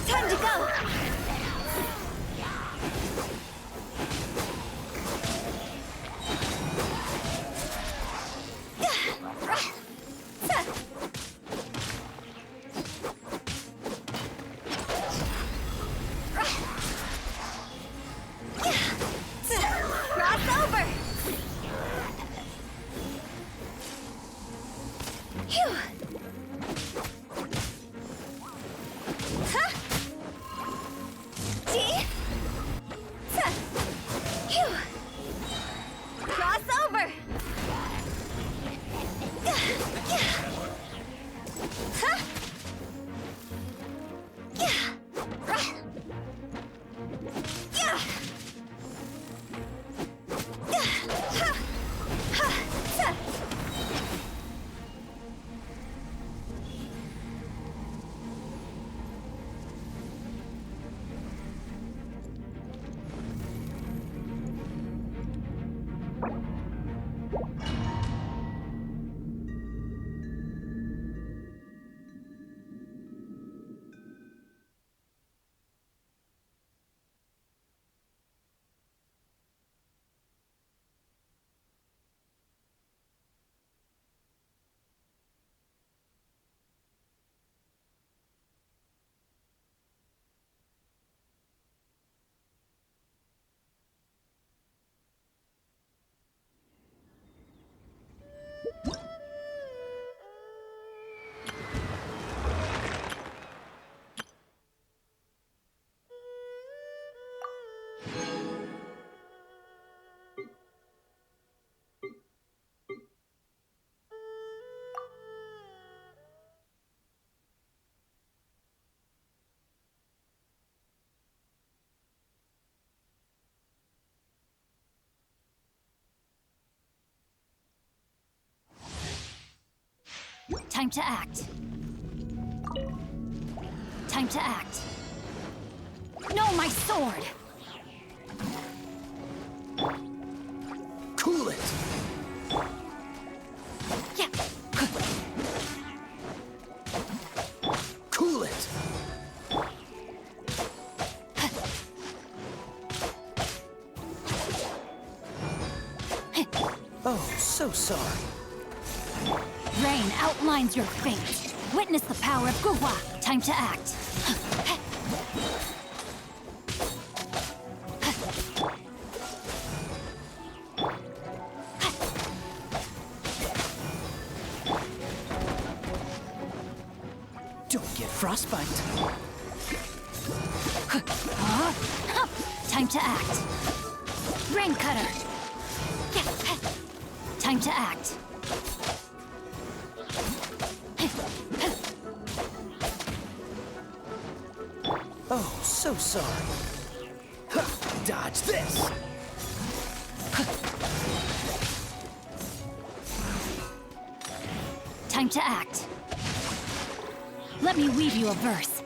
Time to go! Time to act. Time to act. No, my sword! Cool it! Yeah. Cool it! Oh, so sorry. Rain outlines your fate. Witness the power of Guhua. Time to act. Don't get frostbite. Time to act. Rain cutter. Time to act. Oh, so sorry. Ha, dodge this! Time to act. Let me weave you a verse.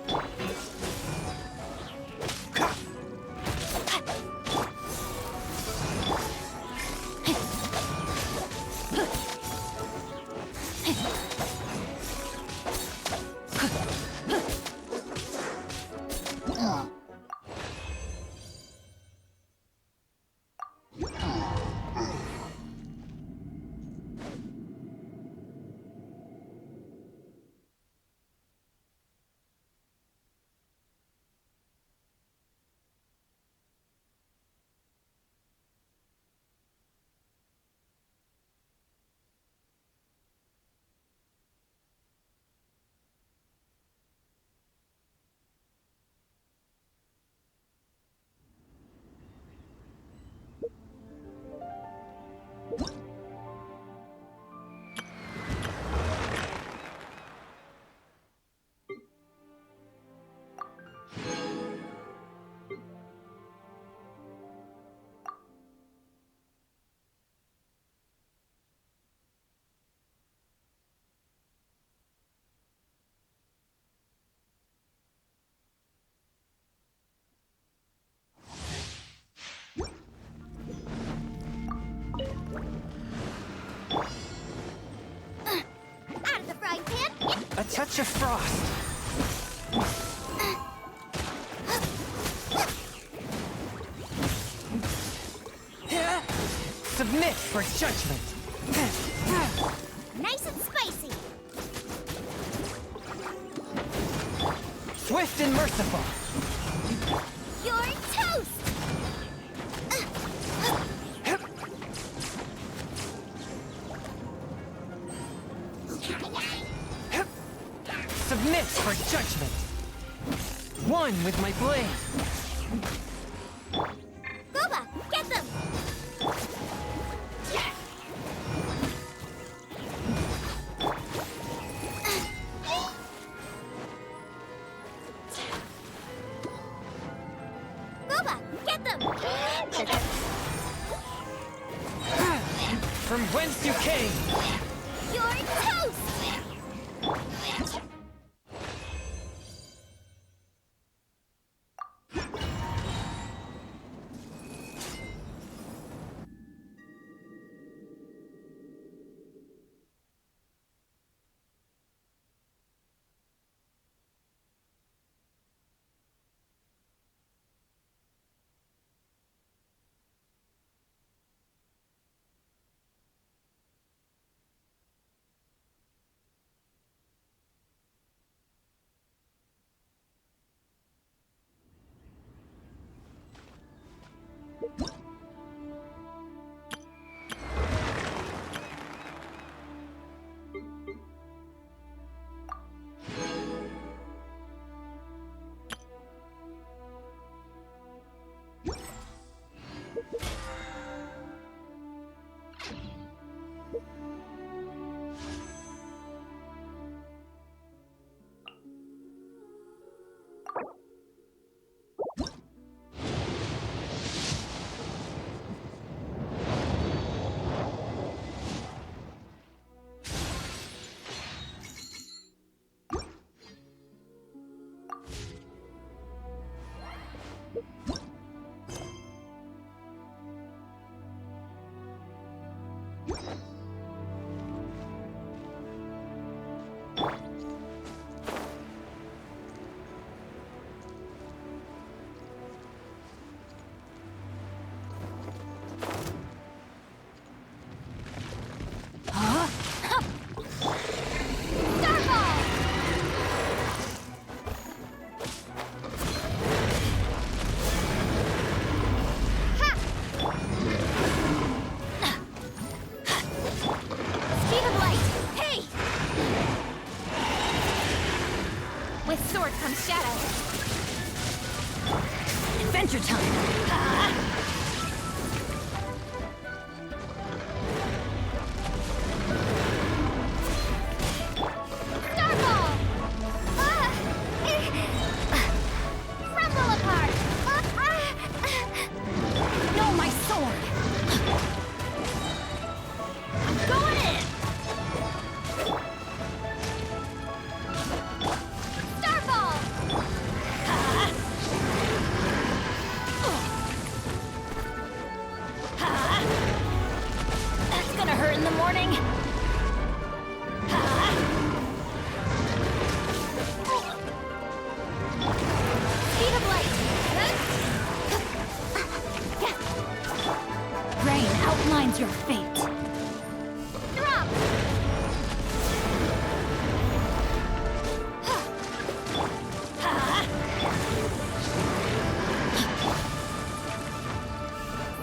touch of frost. Submit for judgment. Nice and spicy. Swift and merciful. You're toast. Submit for judgment. One with my blade. Gooba, get them. Gooba, get them. From whence you came. You're toast. With sword comes shadow. Adventure time! Starball! Crumble apart! No, my sword! I'm going in! Starball! That's gonna hurt in the morning. Speed of light! Rain outlines your fate. Drop!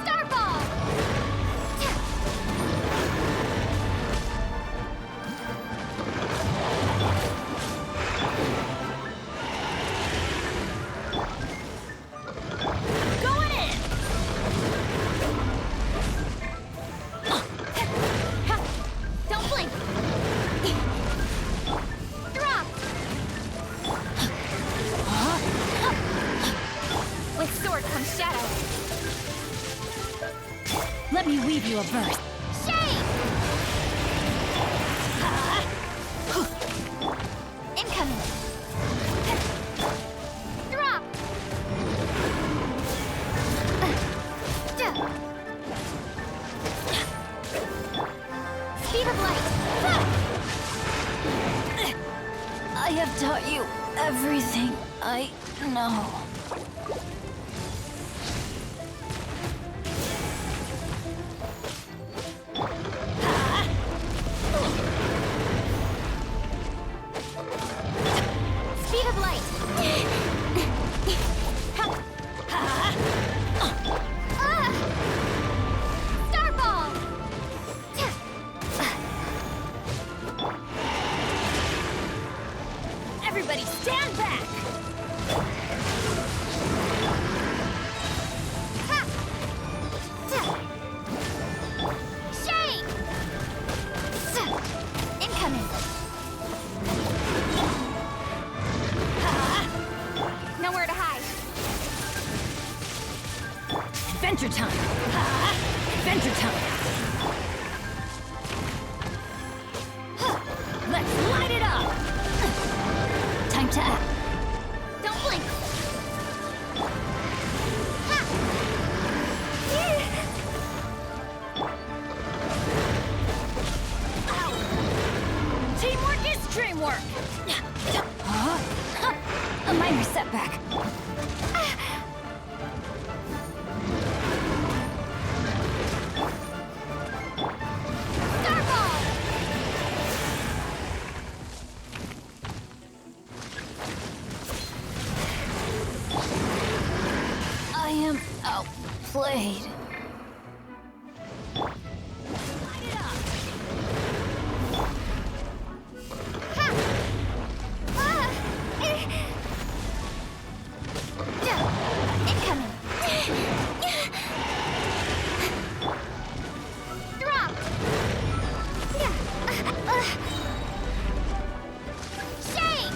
Starball! Going in! Don't blink! Drop! With sword comes shadow. Let me weave you a verse. Shade! Incoming! Drop! Speed of light! no. Speed of light. Star ball. Everybody stand back! Shake. Incoming. Nowhere to hide. Adventure time! Adventure time! Let's light it up! Time to act. Don't blink. Teamwork is dreamwork! Huh? A minor setback. Star ball. I am outplayed. Light it up! Incoming. Drop. Shake.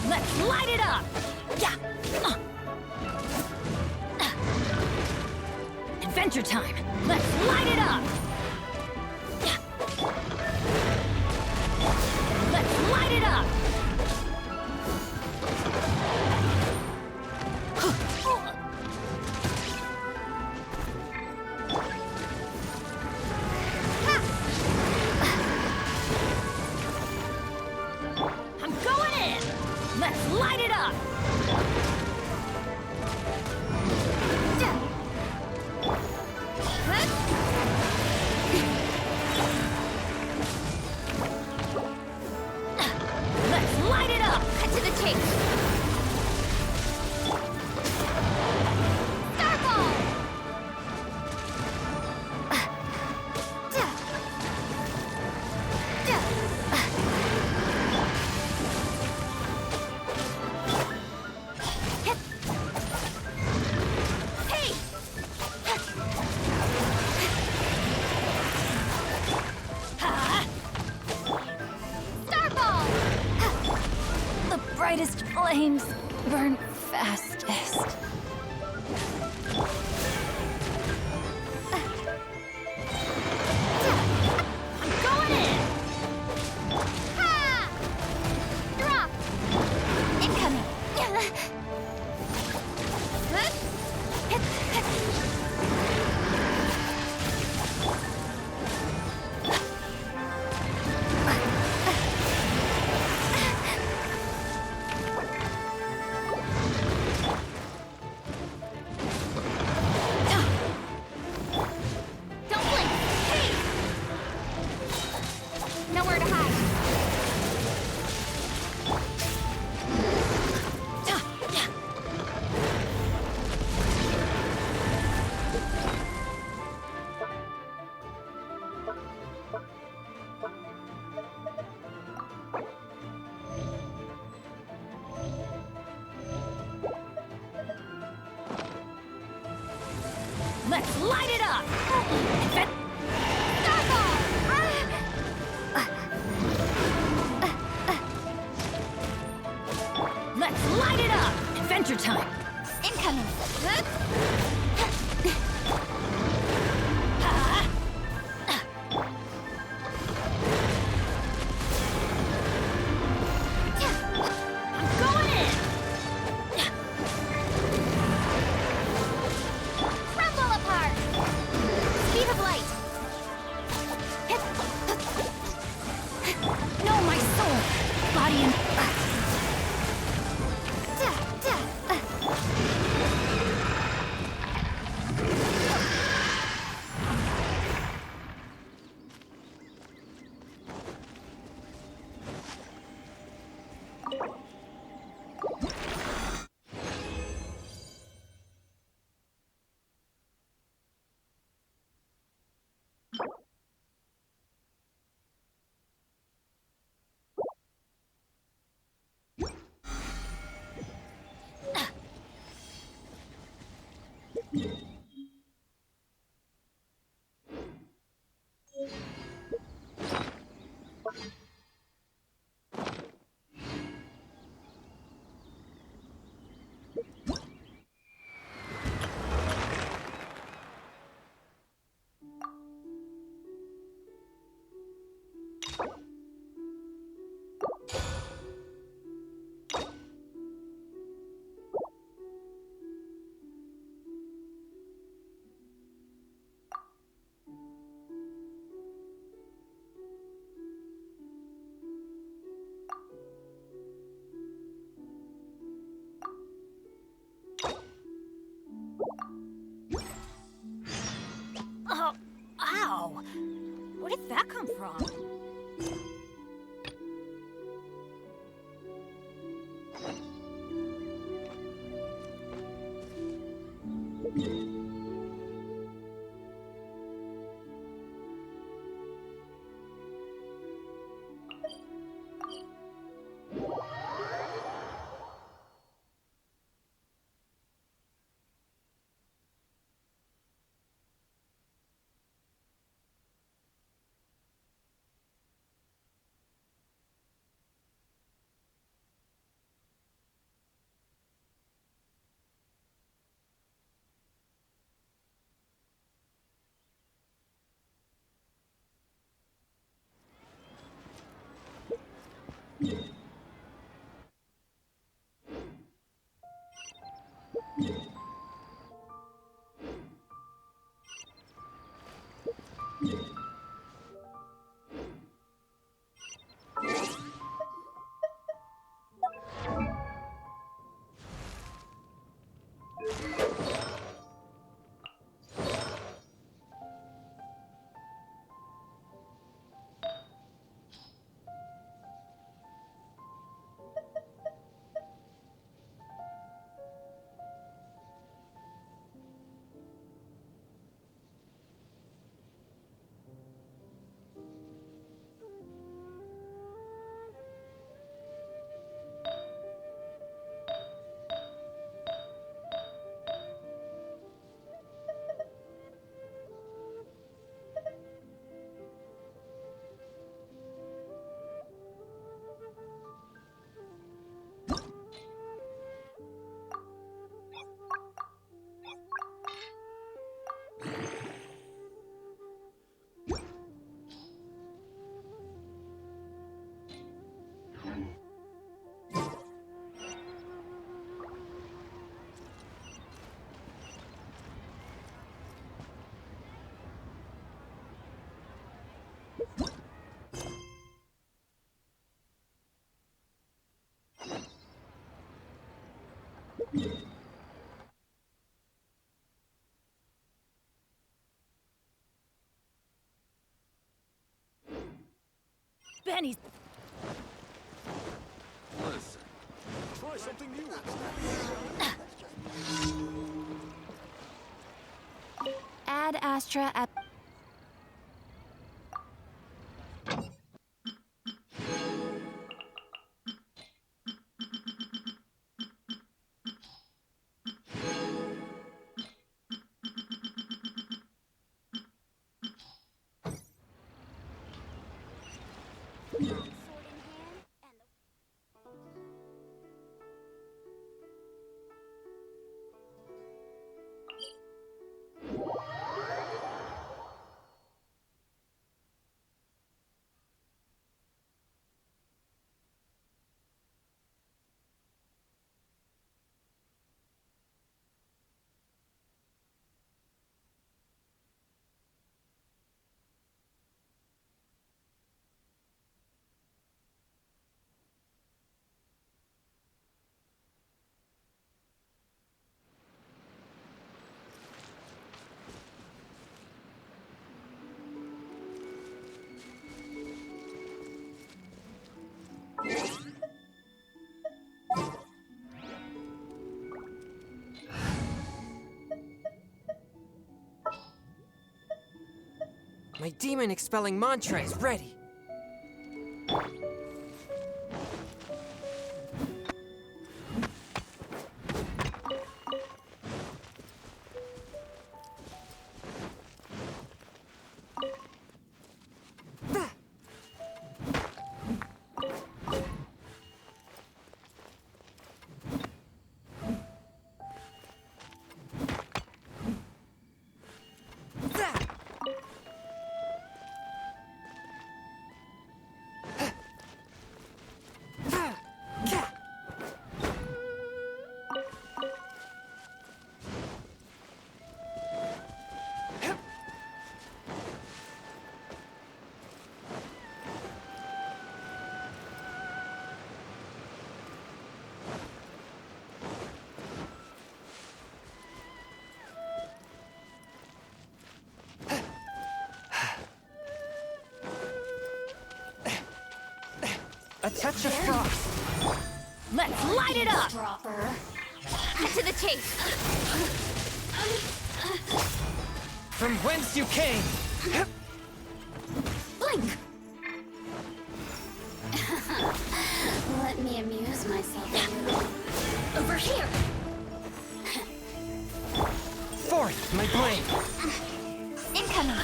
Let's light it up! Yeah! Adventure time! Let's light it up! Yeah! Let's light it up! I'm going in! Let's light it up! Let's light it up! Cut to the chase. Star ball. Hey. Star ball. The brightest flames burn fastest. I'm going in! Ha! Drop. Incoming. Don't blink. Hey. Nowhere to hide. Let's light it up! Star ball. Let's light it up! Adventure time! Incoming. I'm going in! Crumble apart. Speed of light. No, my soul! Body and... strong. Benny's. Listen, try something new. Add Astra at My demon expelling mantra is ready. touch of frost. Let's light it up! Cut to the chase. From whence you came. Blink! Let me amuse myself a little. Over here! Forth, my blade. Incoming!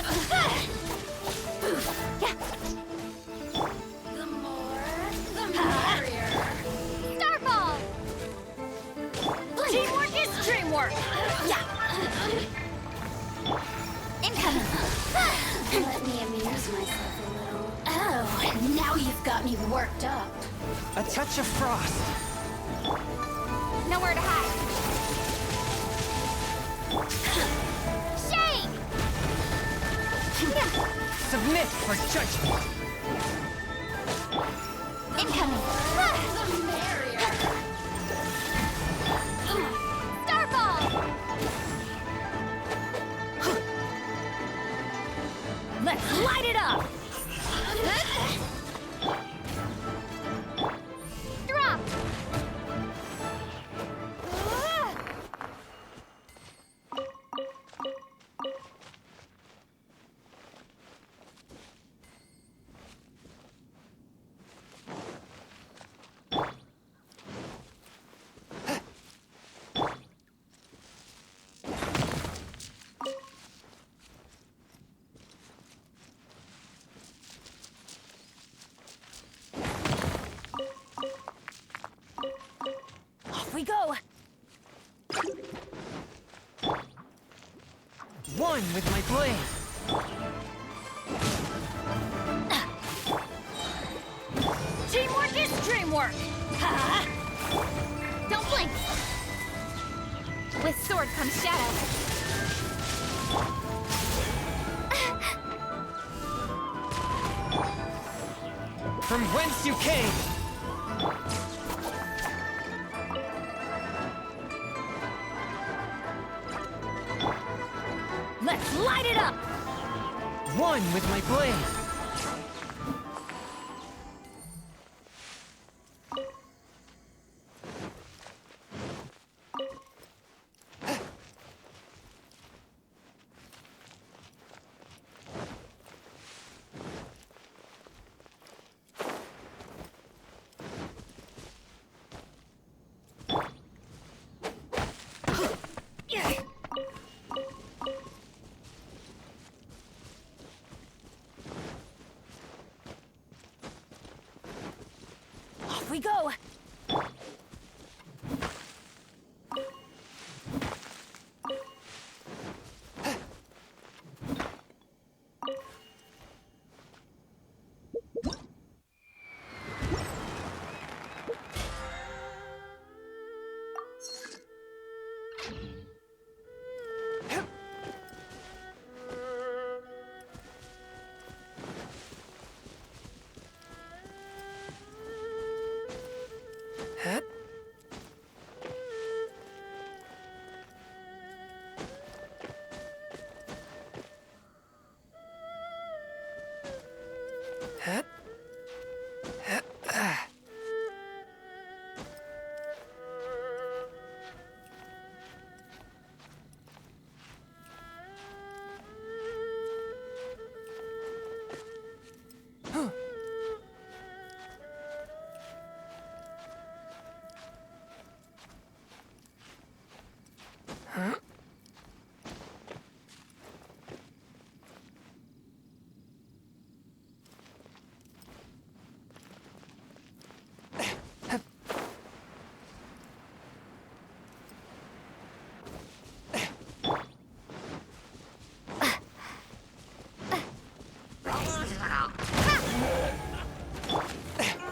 Yeah. The more, the merrier. Starball. Teamwork is dreamwork! Yeah! Incoming! Let me amuse myself a little. Oh, now you've got me worked up. A touch of frost. Nowhere to hide. Shade. Submit for judgment. Incoming! The merrier. Starball. Let's light it up! Drop. Off we go! One with my blade. Teamwork is dreamwork! Ha! Don't blink. With sword comes shadow. From whence you came. Let's light it up! One with my blade. Off we go! Huh? Huh?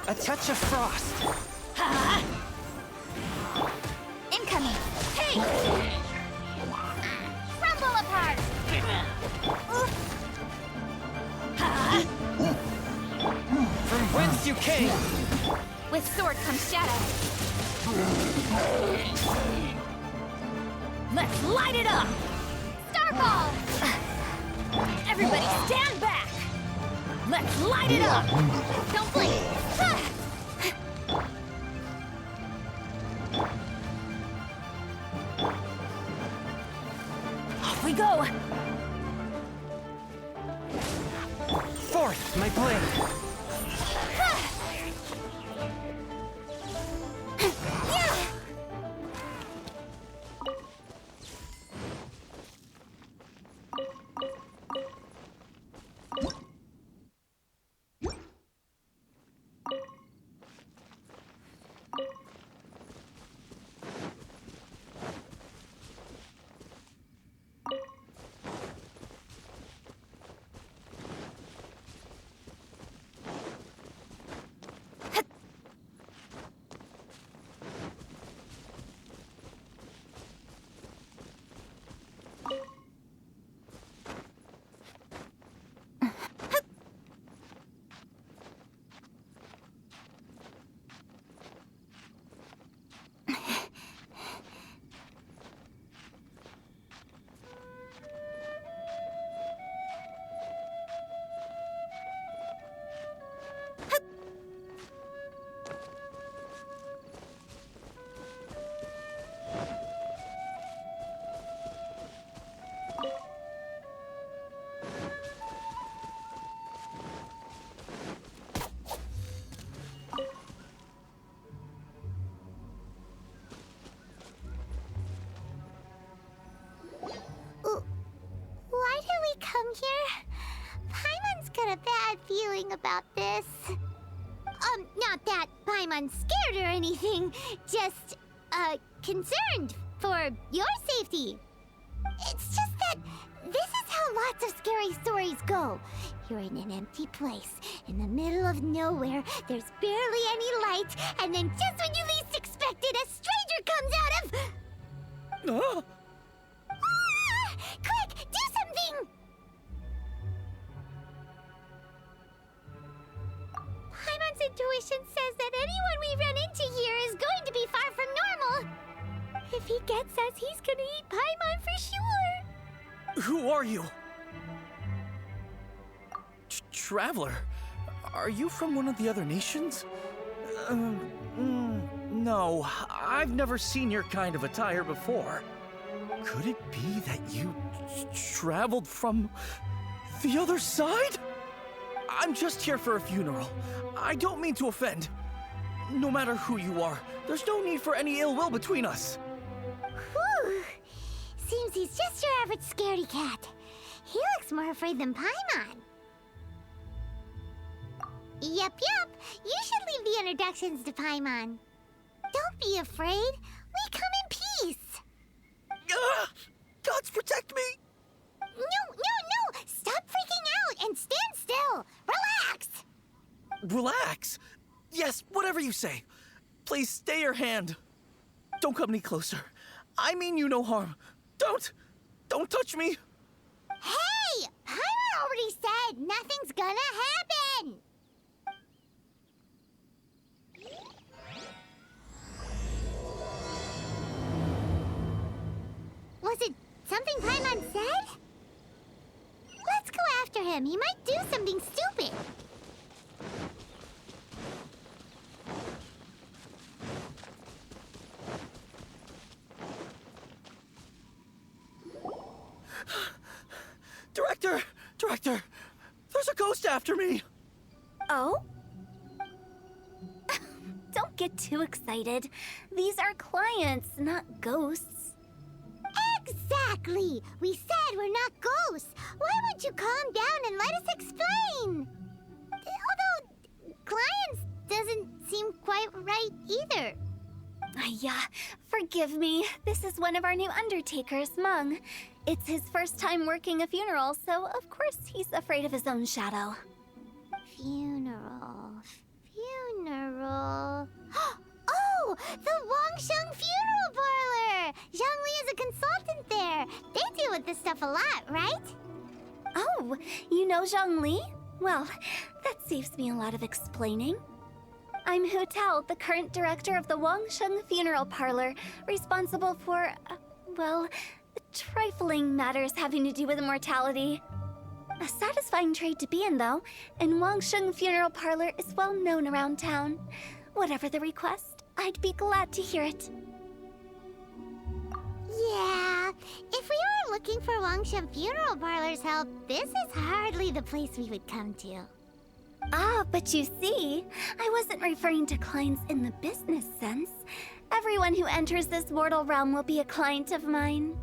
A touch of frost. Ha! Incoming. Hey. Crumble apart. Ha! From whence you came. With sword comes shadow. Let's light it up! Starball. Everybody stand back! Let's light it up! Don't blink. go! Forth, my blade! Why did we come here? Paimon's got a bad feeling about this. Not that Paimon's scared or anything, just, concerned for your safety. It's just that this is how lots of scary stories go. You're in an empty place, in the middle of nowhere, there's barely any light, and then just when you least expect it, a stranger comes out of... Oh! Ah! Quick, do something! Paimon's intuition says that anyone we run into here is going to be far from normal. If he gets us, he's gonna eat Paimon for sure. Who are you? Traveler? Are you from one of the other nations? No, I've never seen your kind of attire before. Could it be that you traveled from the other side? I'm just here for a funeral. I don't mean to offend. No matter who you are, there's no need for any ill will between us. Whew. Seems he's just your average scaredy cat. He looks more afraid than Paimon. Yep. You should leave the introductions to Paimon. Don't be afraid. We come in peace. Gods protect me! No! Stop freaking out and stand still. Relax. Relax. Yes, whatever you say. Please stay your hand. Don't come any closer. I mean you no harm. Don't touch me. Hey! Paimon already said nothing's gonna happen. Was it something Paimon said? Let's go after him. He might do something stupid. Director, there's a ghost after me. Oh? Don't get too excited. These are clients, not ghosts. Exactly! We said we're not ghosts. Why won't you calm down and let us explain? Although, clients doesn't seem quite right either. Yeah, forgive me. This is one of our new undertakers, Mung. It's his first time working a funeral, so of course he's afraid of his own shadow. Funeral. Oh! The Wangsheng Funeral Parlor! Zhongli is a consultant there. They deal with this stuff a lot, right? Oh, you know Zhongli? Well, that saves me a lot of explaining. I'm Hu Tao, the current director of the Wangsheng Funeral Parlor, responsible for, well, trifling matters having to do with immortality. A satisfying trade to be in, though, and Wangsheng Funeral Parlor is well known around town. Whatever the request, I'd be glad to hear it. Yeah, if we were looking for Wangshan Funeral Parlor's help, this is hardly the place we would come to. Ah, but you see, I wasn't referring to clients in the business sense. Everyone who enters this mortal realm will be a client of mine.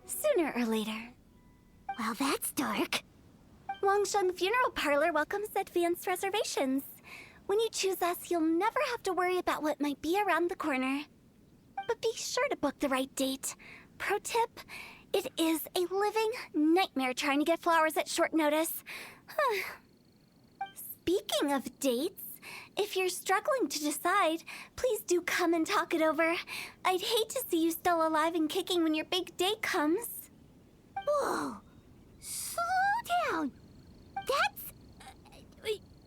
Sooner or later. Well, that's dark. Wangsheng Funeral Parlor welcomes advanced reservations. When you choose us, you'll never have to worry about what might be around the corner. But be sure to book the right date. Pro tip, it is a living nightmare trying to get flowers at short notice. Speaking of dates, if you're struggling to decide, please do come and talk it over. I'd hate to see you still alive and kicking when your big day comes. Whoa! Slow down! That's...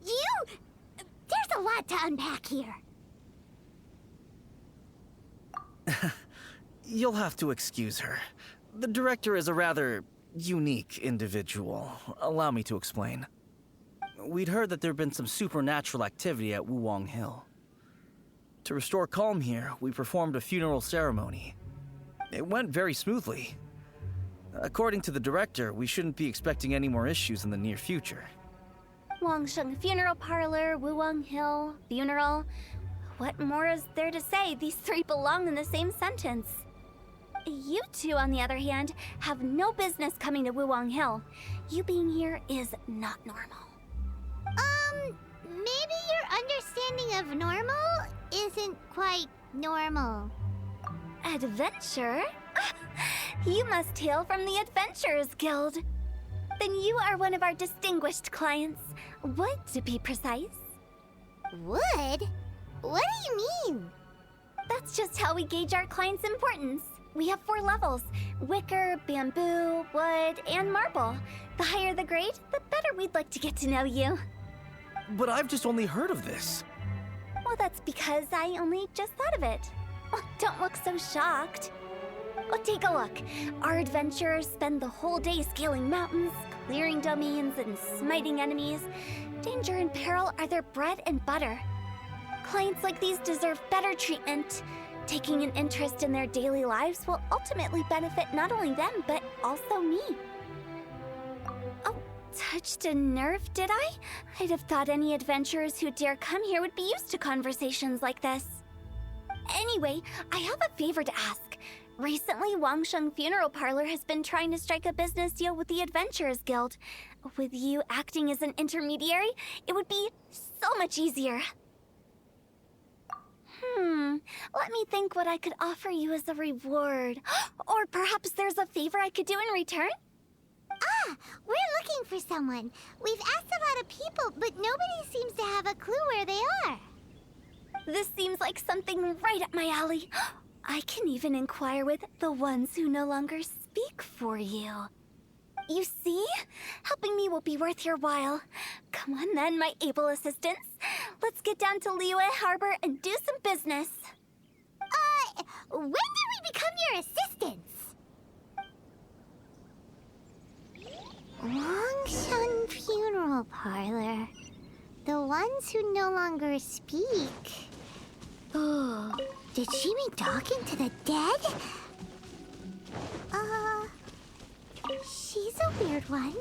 you... There's a lot to unpack here. You'll have to excuse her. The director is a rather unique individual. Allow me to explain. We'd heard that there'd been some supernatural activity at Wuwang Hill. To restore calm here, we performed a funeral ceremony. It went very smoothly. According to the director, we shouldn't be expecting any more issues in the near future. Wangsheng Funeral Parlor, Wuwang Hill, funeral. What more is there to say? These three belong in the same sentence. You two, on the other hand, have no business coming to Wuwang Hill. You being here is not normal. Maybe your understanding of normal isn't quite normal. Adventure? You must hail from the Adventurers Guild. Then you are one of our distinguished clients. Wood, to be precise. Wood? What do you mean? That's just how we gauge our clients' importance. We have 4 levels: wicker, bamboo, wood, and marble. The higher the grade, the better we'd like to get to know you. But I've just only heard of this. Well, that's because I only just thought of it. Oh, don't look so shocked. Oh, take a look. Our adventurers spend the whole day scaling mountains, clearing domains, and smiting enemies. Danger and peril are their bread and butter. Clients like these deserve better treatment. Taking an interest in their daily lives will ultimately benefit not only them, but also me. Oh, touched a nerve, did I? I'd have thought any adventurers who dare come here would be used to conversations like this. Anyway, I have a favor to ask. Recently, Wangsheng Funeral Parlor has been trying to strike a business deal with the Adventurers Guild. With you acting as an intermediary, it would be so much easier. Let me think what I could offer you as a reward. Or perhaps there's a favor I could do in return? Ah, we're looking for someone. We've asked a lot of people, but nobody seems to have a clue where they are. This seems like something right up my alley. I can even inquire with the ones who no longer speak for you. You see? Helping me will be worth your while. Come on then, my able assistants. Let's get down to Liyue Harbor and do some business. When did we become your assistants? Wangshan Funeral Parlor. The ones who no longer speak. Oh, did she mean talking to the dead? She's a weird one.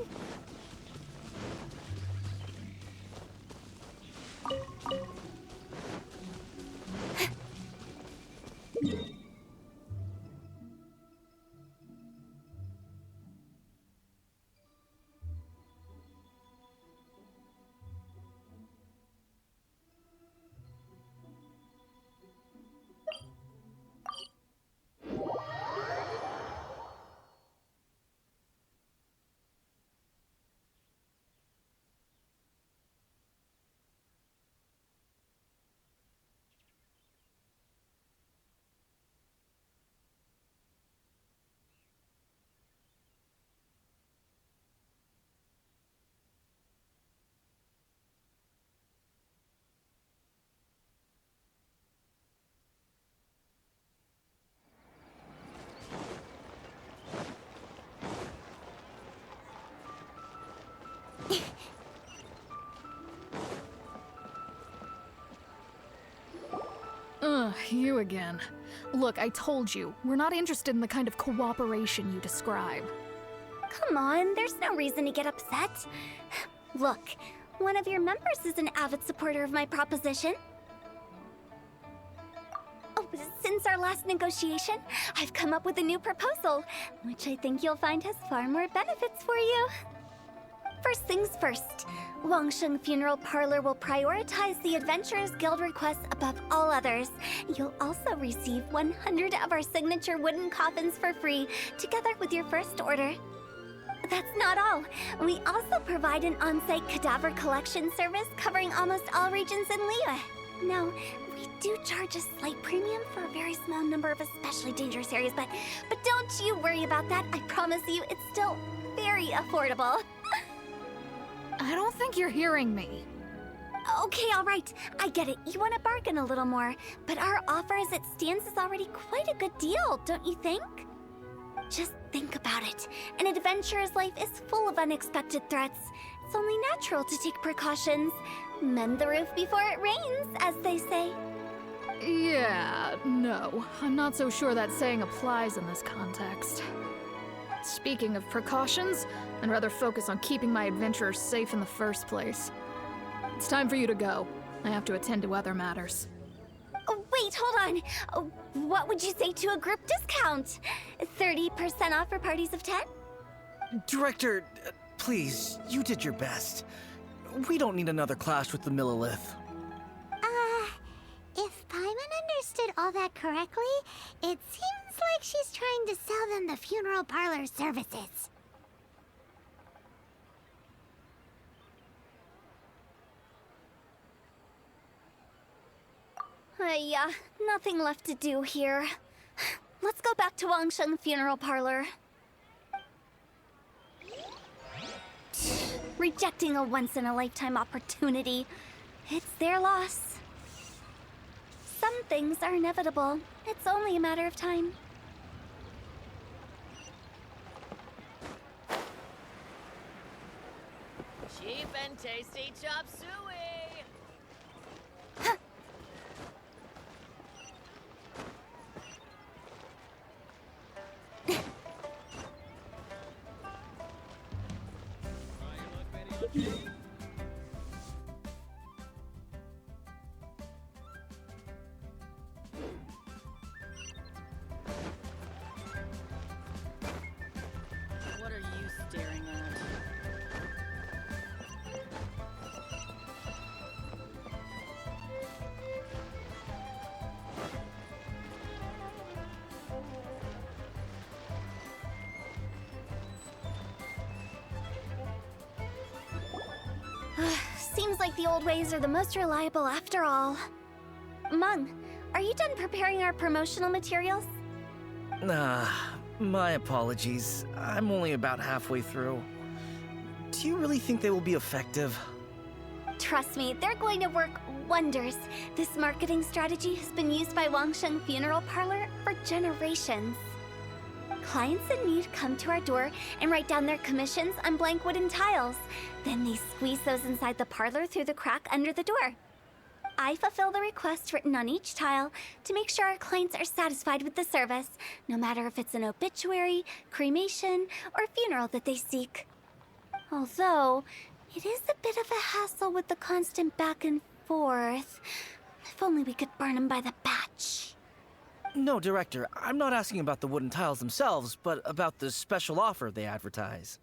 Ugh, you again. Look, I told you, we're not interested in the kind of cooperation you describe. Come on, there's no reason to get upset. Look, one of your members is an avid supporter of my proposition. Oh, since our last negotiation, I've come up with a new proposal, which I think you'll find has far more benefits for you. First things first, Wangsheng Funeral Parlor will prioritize the Adventurers Guild requests above all others. You'll also receive 100 of our signature wooden coffins for free, together with your first order. That's not all. We also provide an on-site cadaver collection service covering almost all regions in Liyue. Now, we do charge a slight premium for a very small number of especially dangerous areas, but don't you worry about that. I promise you, it's still very affordable. I don't think you're hearing me. Okay, all right. I get it. You want to bargain a little more, but our offer as it stands is already quite a good deal, don't you think? Just think about it. An adventurer's life is full of unexpected threats. It's only natural to take precautions. Mend the roof before it rains, as they say. Yeah, no. I'm not so sure that saying applies in this context. Speaking of precautions, I'd rather focus on keeping my adventurers safe in the first place. It's time for you to go. I have to attend to other matters. Oh, wait, hold on. Oh, what would you say to a group discount? 30% off for parties of 10? Director, please, you did your best. We don't need another clash with the Millilith. If Paimon understood all that correctly, it seems like she's trying to sell them the funeral parlor services. Yeah, nothing left to do here. Let's go back to Wangsheng Funeral Parlor. Rejecting a once-in-a-lifetime opportunity. It's their loss. Some things are inevitable. It's only a matter of time. Cheap and tasty chop suey! What are you staring at? Seems like the old ways are the most reliable after all. Mung, are you done preparing our promotional materials? My apologies. I'm only about halfway through. Do you really think they will be effective? Trust me, they're going to work wonders. This marketing strategy has been used by Wangsheng Funeral Parlor for generations. Clients in need come to our door and write down their commissions on blank wooden tiles. Then they squeeze those inside the parlor through the crack under the door. I fulfill the requests written on each tile to make sure our clients are satisfied with the service, no matter if it's an obituary, cremation, or funeral that they seek. Although, it is a bit of a hassle with the constant back and forth. If only we could burn them by the batch. No, Director, I'm not asking about the wooden tiles themselves, but about the special offer they advertise.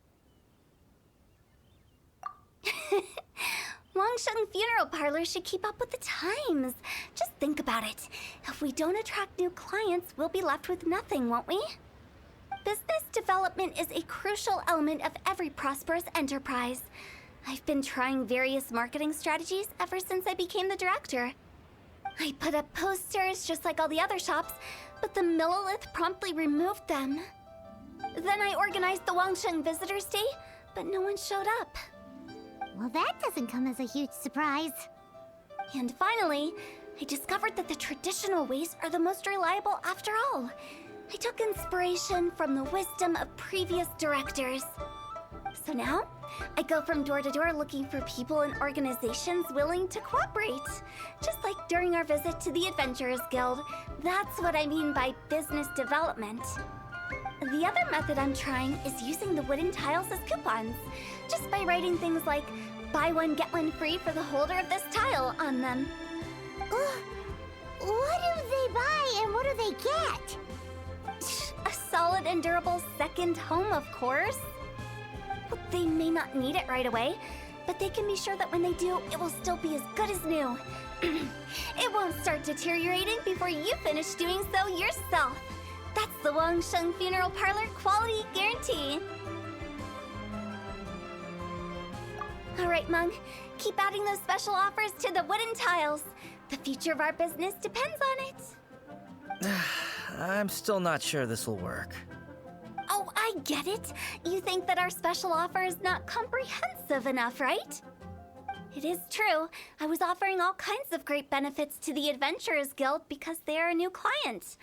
Wangsheng Funeral Parlor should keep up with the times. Just think about it. If we don't attract new clients, we'll be left with nothing, won't we? Business development is a crucial element of every prosperous enterprise. I've been trying various marketing strategies ever since I became the director. I put up posters just like all the other shops, but the Millilith promptly removed them. Then I organized the Wangsheng Visitors Day, but no one showed up. Well, that doesn't come as a huge surprise. And finally, I discovered that the traditional ways are the most reliable after all. I took inspiration from the wisdom of previous directors. So now, I go from door to door looking for people and organizations willing to cooperate. Just like during our visit to the Adventurers Guild. That's what I mean by business development. The other method I'm trying is using the wooden tiles as coupons. Just by writing things like, buy one, get one free for the holder of this tile on them. What do they buy and what do they get? A solid and durable second home, of course. Well, they may not need it right away, but they can be sure that when they do, it will still be as good as new. It won't start deteriorating before you finish doing so yourself. That's the Wangsheng Funeral Parlor quality guarantee. All right, Mung, keep adding those special offers to the wooden tiles. The future of our business depends on it. I'm still not sure this will work. Oh, I get it. You think that our special offer is not comprehensive enough, right? It is true. I was offering all kinds of great benefits to the Adventurers Guild because they are a new client.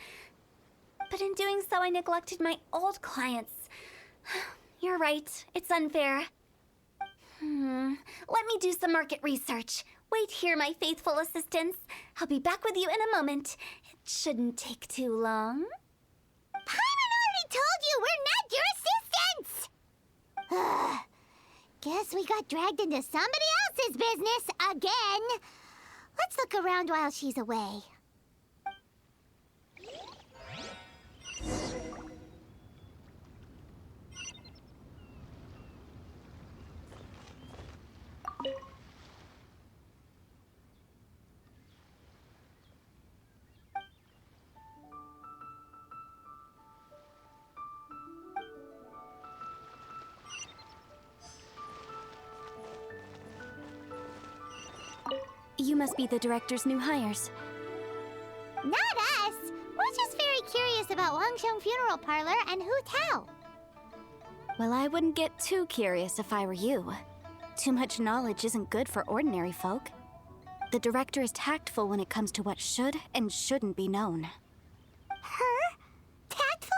But in doing so, I neglected my old clients. You're right. It's unfair. Let me do some market research. Wait here, my faithful assistants. I'll be back with you in a moment. It shouldn't take too long. Paimon already told you we're not your assistants! Guess we got dragged into somebody else's business again. Let's look around while she's away. You must be the director's new hires. Not us! We're just very curious about Wangsheng Funeral Parlor and Hu Tao. Well, I wouldn't get too curious if I were you. Too much knowledge isn't good for ordinary folk. The director is tactful when it comes to what should and shouldn't be known. Her? Tactful?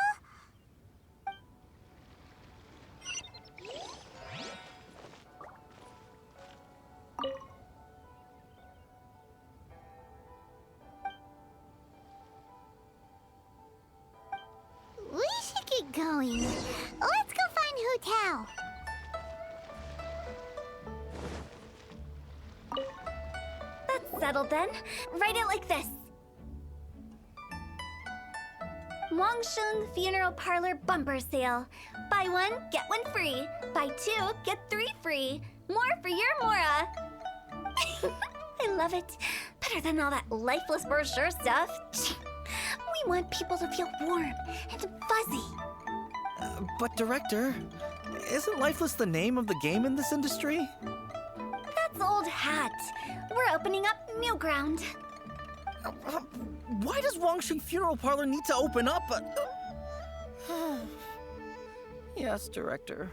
We should get going. Let's go find Hu Tao. That's settled then. Write it like this. Wangsheng Funeral Parlor Bumper Sale. Buy one, get one free. Buy two, get three free. More for your Mora. I love it. Better than all that lifeless brochure stuff. We want people to feel warm and fuzzy. But Director, isn't Lifeless the name of the game in this industry? That's old hat. We're opening up new ground. Why does Wangsheng Funeral Parlor need to open up? Yes, Director.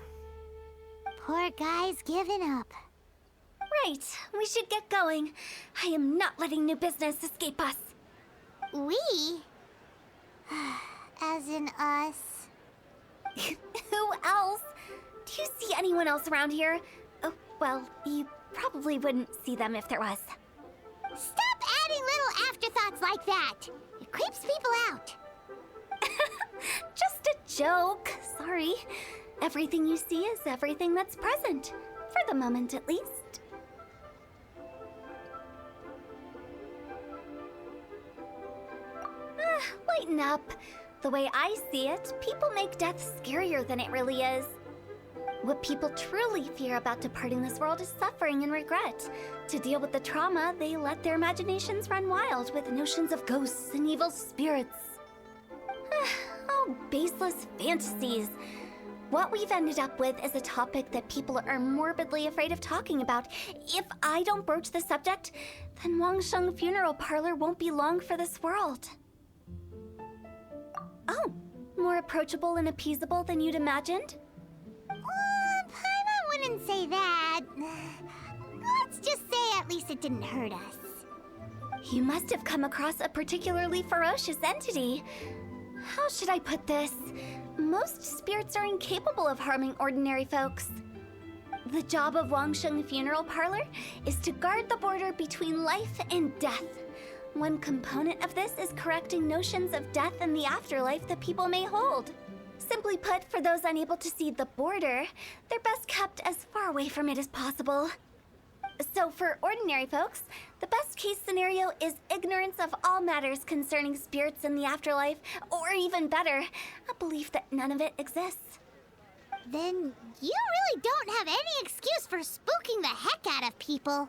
Poor guy's given up. Right, we should get going. I am not letting new business escape us. We? As in us. Who else? Do you see anyone else around here? Oh, well, you probably wouldn't see them if there was. Stop adding little afterthoughts like that. It creeps people out. Just a joke. Sorry. Everything you see is everything that's present. For the moment, at least. Lighten up. The way I see it, people make death scarier than it really is. What people truly fear about departing this world is suffering and regret. To deal with the trauma, they let their imaginations run wild with notions of ghosts and evil spirits. Oh, baseless fantasies. What we've ended up with is a topic that people are morbidly afraid of talking about. If I don't broach the subject, then Wangsheng Funeral Parlor won't be long for this world. Oh, more approachable and appeasable than you'd imagined? Paimon wouldn't say that. Let's just say at least it didn't hurt us. You must have come across a particularly ferocious entity. How should I put this? Most spirits are incapable of harming ordinary folks. The job of Wangsheng Funeral Parlor is to guard the border between life and death. One component of this is correcting notions of death and the afterlife that people may hold. Simply put, for those unable to see the border, they're best kept as far away from it as possible. So for ordinary folks, the best case scenario is ignorance of all matters concerning spirits in the afterlife, or even better, a belief that none of it exists. Then you really don't have any excuse for spooking the heck out of people.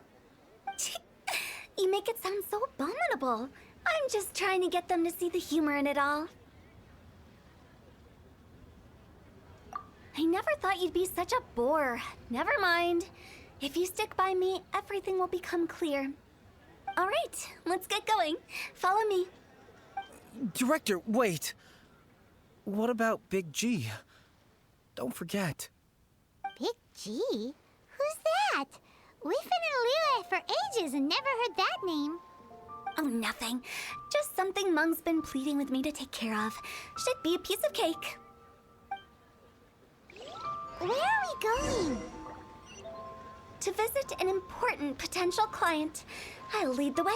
You make it sound so abominable. I'm just trying to get them to see the humor in it all. I never thought you'd be such a bore. Never mind. If you stick by me, everything will become clear. All right, let's get going. Follow me. Director, wait. What about Big G? Don't forget. Big G? Who's that? We've been in Liyue for ages and never heard that name. Oh, nothing. Just something Mung's been pleading with me to take care of. Should be a piece of cake. Where are we going? To visit an important potential client. I'll lead the way.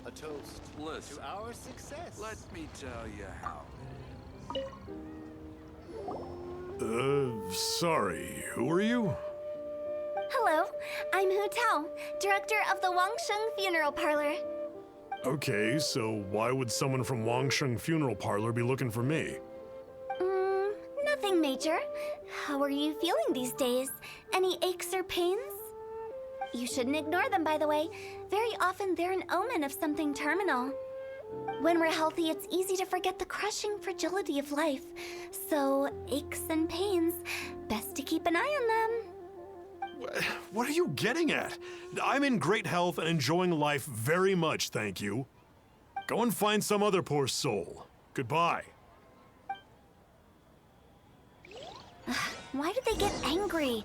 A toast Listen, to our success. let me tell you how. Sorry, who are you? Hello, I'm Hu Tao, director of the Wangsheng Funeral Parlor. Okay, so why would someone from Wangsheng Funeral Parlor be looking for me? Nothing major. How are you feeling these days? Any aches or pains? You shouldn't ignore them, by the way. Very often they're an omen of something terminal. When we're healthy, it's easy to forget the crushing fragility of life. So, aches and pains, best to keep an eye on them. What are you getting at? I'm in great health and enjoying life very much, thank you. Go and find some other poor soul. Goodbye. Why do they get angry?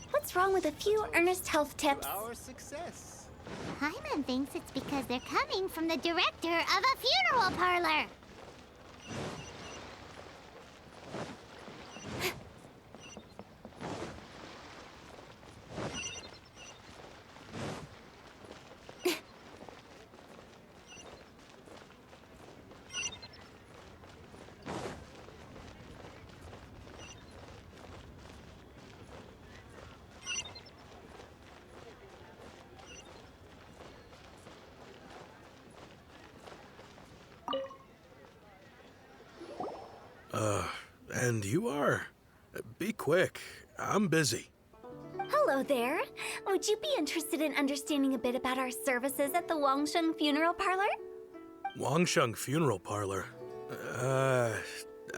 What's wrong with a few earnest health tips? Our success. Paimon thinks it's because they're coming from the director of a funeral parlor. And you are? Be quick. I'm busy. Hello there. Would you be interested in understanding a bit about our services at the Wangsheng Funeral Parlor? Wangsheng Funeral Parlor?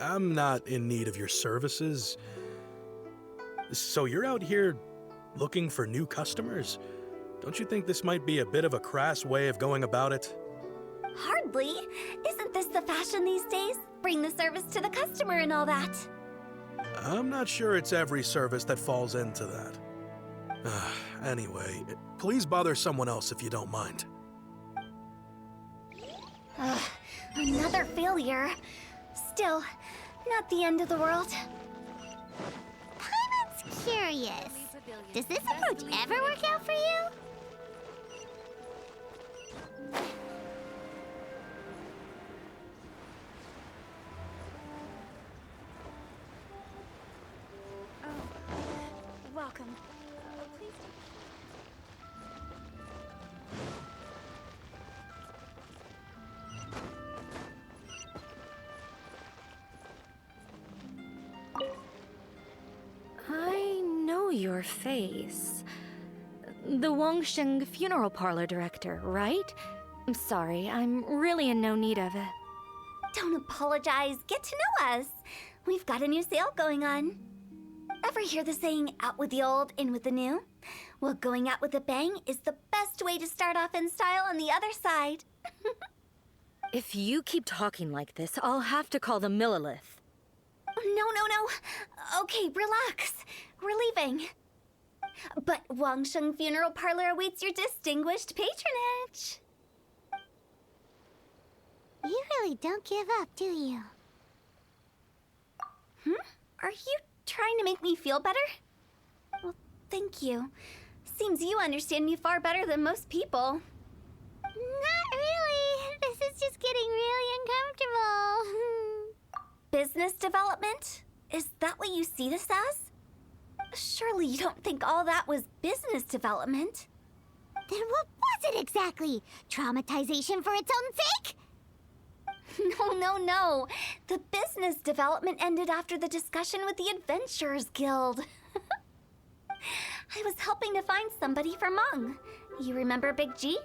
I'm not in need of your services. So you're out here looking for new customers? Don't you think this might be a bit of a crass way of going about it? Hardly. Isn't this the fashion these days? Bring the service to the customer and all that. I'm not sure it's every service that falls into that. Anyway, please bother someone else if you don't mind. Another failure. Still, not the end of the world. Paimon's curious. Does this approach ever work out for you? Welcome. Please. I know your face. The Wangsheng Funeral Parlor director, right? I'm sorry, I'm really in no need of it. Don't apologize. Get to know us. We've got a new sale going on. Ever hear the saying, out with the old, in with the new? Well, going out with a bang is the best way to start off in style on the other side. If you keep talking like this, I'll have to call the Millilith. No. Okay, relax. We're leaving. But Wangsheng Funeral Parlor awaits your distinguished patronage. You really don't give up, do you? Are you trying to make me feel better? Well, thank you. Seems you understand me far better than most people. Not really. This is just getting really uncomfortable. Business development? Is that what you see this as? Surely you don't think all that was business development. Then what was it exactly? Traumatization for its own sake? No. The business development ended after the discussion with the Adventurers Guild. I was helping to find somebody for Mung. You remember Big G?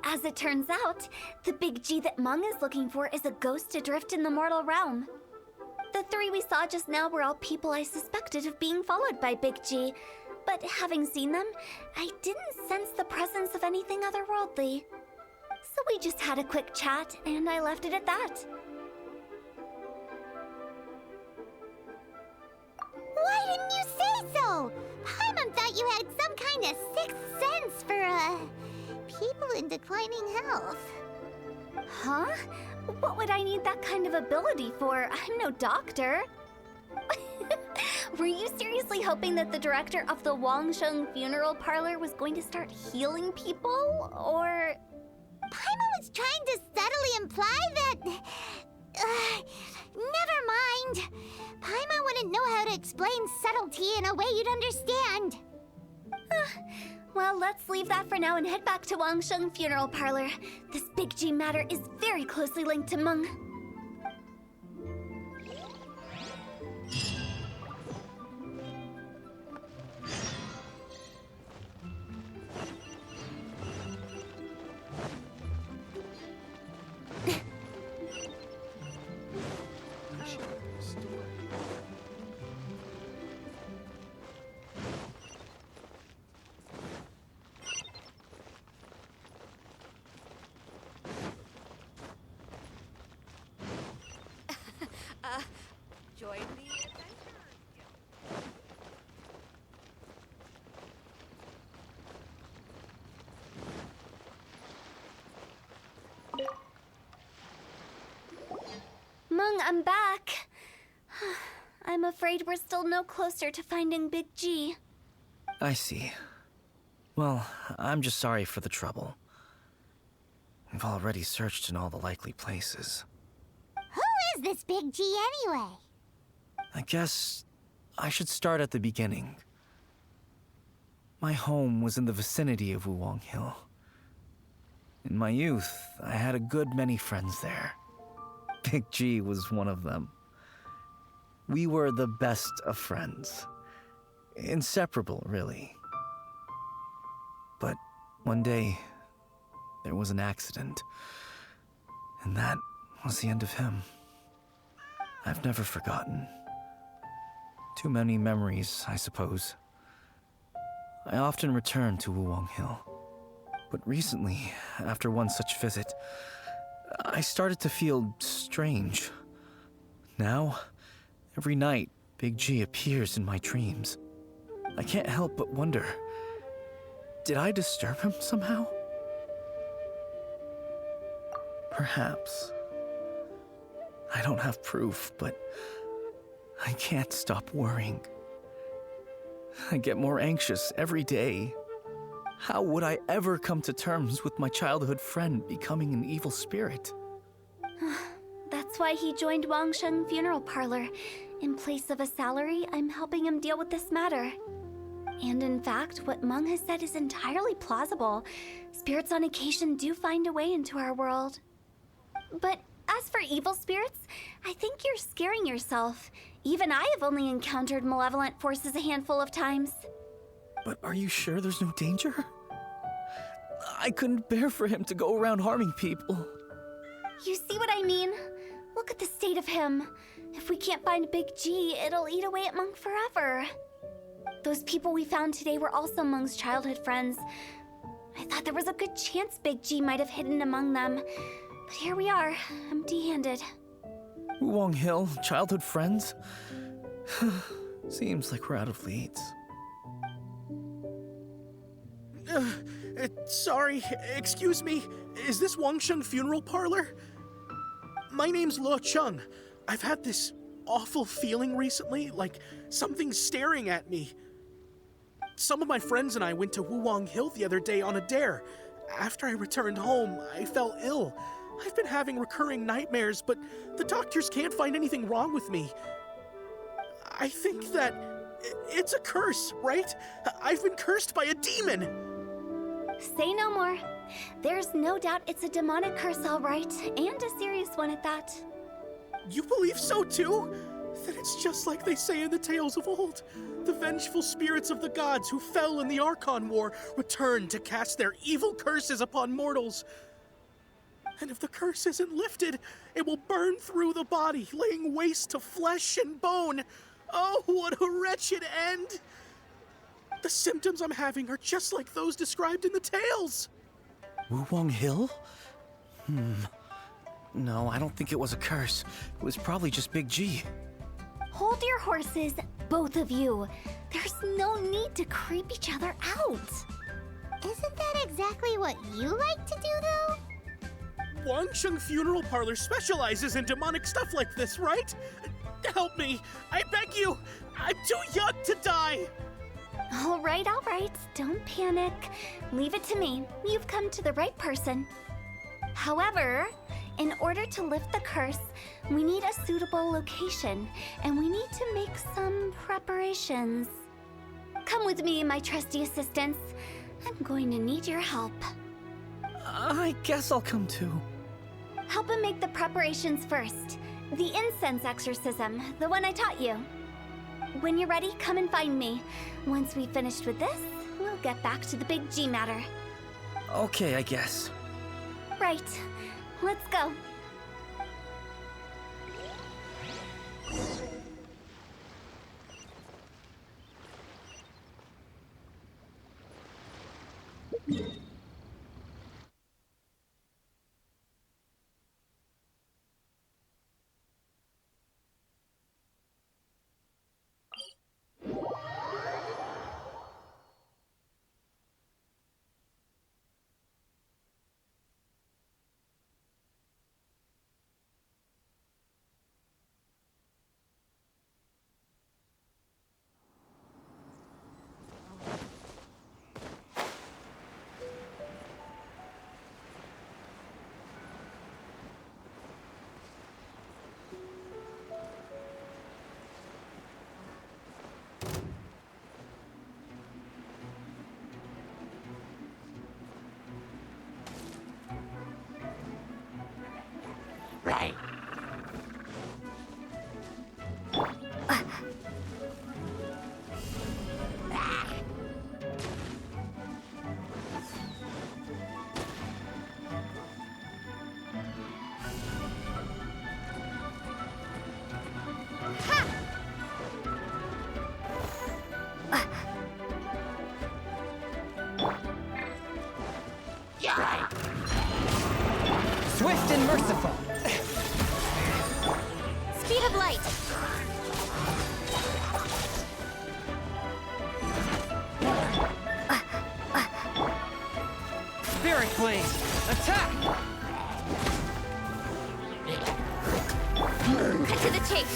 As it turns out, the Big G that Mung is looking for is a ghost adrift in the mortal realm. The three we saw just now were all people I suspected of being followed by Big G, but having seen them, I didn't sense the presence of anything otherworldly. So we just had a quick chat, and I left it at that. Why didn't you say so? Paimon thought you had some kind of sixth sense for, people in declining health. Huh? What would I need that kind of ability for? I'm no doctor. Were you seriously hoping that the director of the Wangsheng Funeral Parlor was going to start healing people, or...? Paimon was trying to subtly imply that... never mind. Paimon wouldn't know how to explain subtlety in a way you'd understand. Well, let's leave that for now and head back to Wangsheng Funeral Parlor. This Big G matter is very closely linked to Mung. Join the Adventurers Guild. Mung, I'm back. I'm afraid we're still no closer to finding Big G. I see. Well, I'm just sorry for the trouble. We've already searched in all the likely places. Who is this Big G anyway? I guess I should start at the beginning. My home was in the vicinity of Wuwang Hill. In my youth, I had a good many friends there. Big G was one of them. We were the best of friends. Inseparable, really. But one day, there was an accident. And that was the end of him. I've never forgotten. Too many memories, I suppose. I often return to Wuwang Hill. But recently, after one such visit, I started to feel strange. Now, every night, Big G appears in my dreams. I can't help but wonder, did I disturb him somehow? Perhaps. I don't have proof, but I can't stop worrying. I get more anxious every day. How would I ever come to terms with my childhood friend becoming an evil spirit? That's why he joined Wangsheng Funeral Parlor. In place of a salary, I'm helping him deal with this matter. And in fact, what Mung has said is entirely plausible. Spirits on occasion do find a way into our world. But as for evil spirits, I think you're scaring yourself. Even I have only encountered malevolent forces a handful of times. But are you sure there's no danger? I couldn't bear for him to go around harming people. You see what I mean? Look at the state of him. If we can't find Big G, it'll eat away at Mung forever. Those people we found today were also Mung's childhood friends. I thought there was a good chance Big G might have hidden among them. But here we are, empty-handed. Wuwang Hill, childhood friends? Seems like we're out of leads. Sorry, excuse me. Is this Wangsheng Funeral Parlor? My name's Luo Chung. I've had this awful feeling recently, like something's staring at me. Some of my friends and I went to Wuwang Hill the other day on a dare. After I returned home, I fell ill. I've been having recurring nightmares, but the doctors can't find anything wrong with me. I think that it's a curse, right? I've been cursed by a demon. Say no more. There's no doubt it's a demonic curse, all right, and a serious one at that. You believe so too? Then it's just like they say in the tales of old. The vengeful spirits of the gods who fell in the Archon War return to cast their evil curses upon mortals. And if the curse isn't lifted, it will burn through the body, laying waste to flesh and bone. Oh, what a wretched end! The symptoms I'm having are just like those described in the tales. Wuwang Hill? No, I don't think it was a curse. It was probably just Big G. Hold your horses, both of you. There's no need to creep each other out. Isn't that exactly what you like to do, though? Wangsheng Funeral Parlor specializes in demonic stuff like this, right? Help me, I beg you. I'm too young to die. All right, don't panic. Leave it to me. You've come to the right person. However, in order to lift the curse, we need a suitable location, and we need to make some preparations. Come with me, my trusty assistants. I'm going to need your help. I guess I'll come too. Help him make the preparations first. The incense exorcism, the one I taught you. When you're ready, come and find me. Once we've finished with this, we'll get back to the Big G matter. Okay, I guess. Right. Let's go. Right. Swift and merciful. Speed of light. Spirit blade. Attack! Cut to the chase.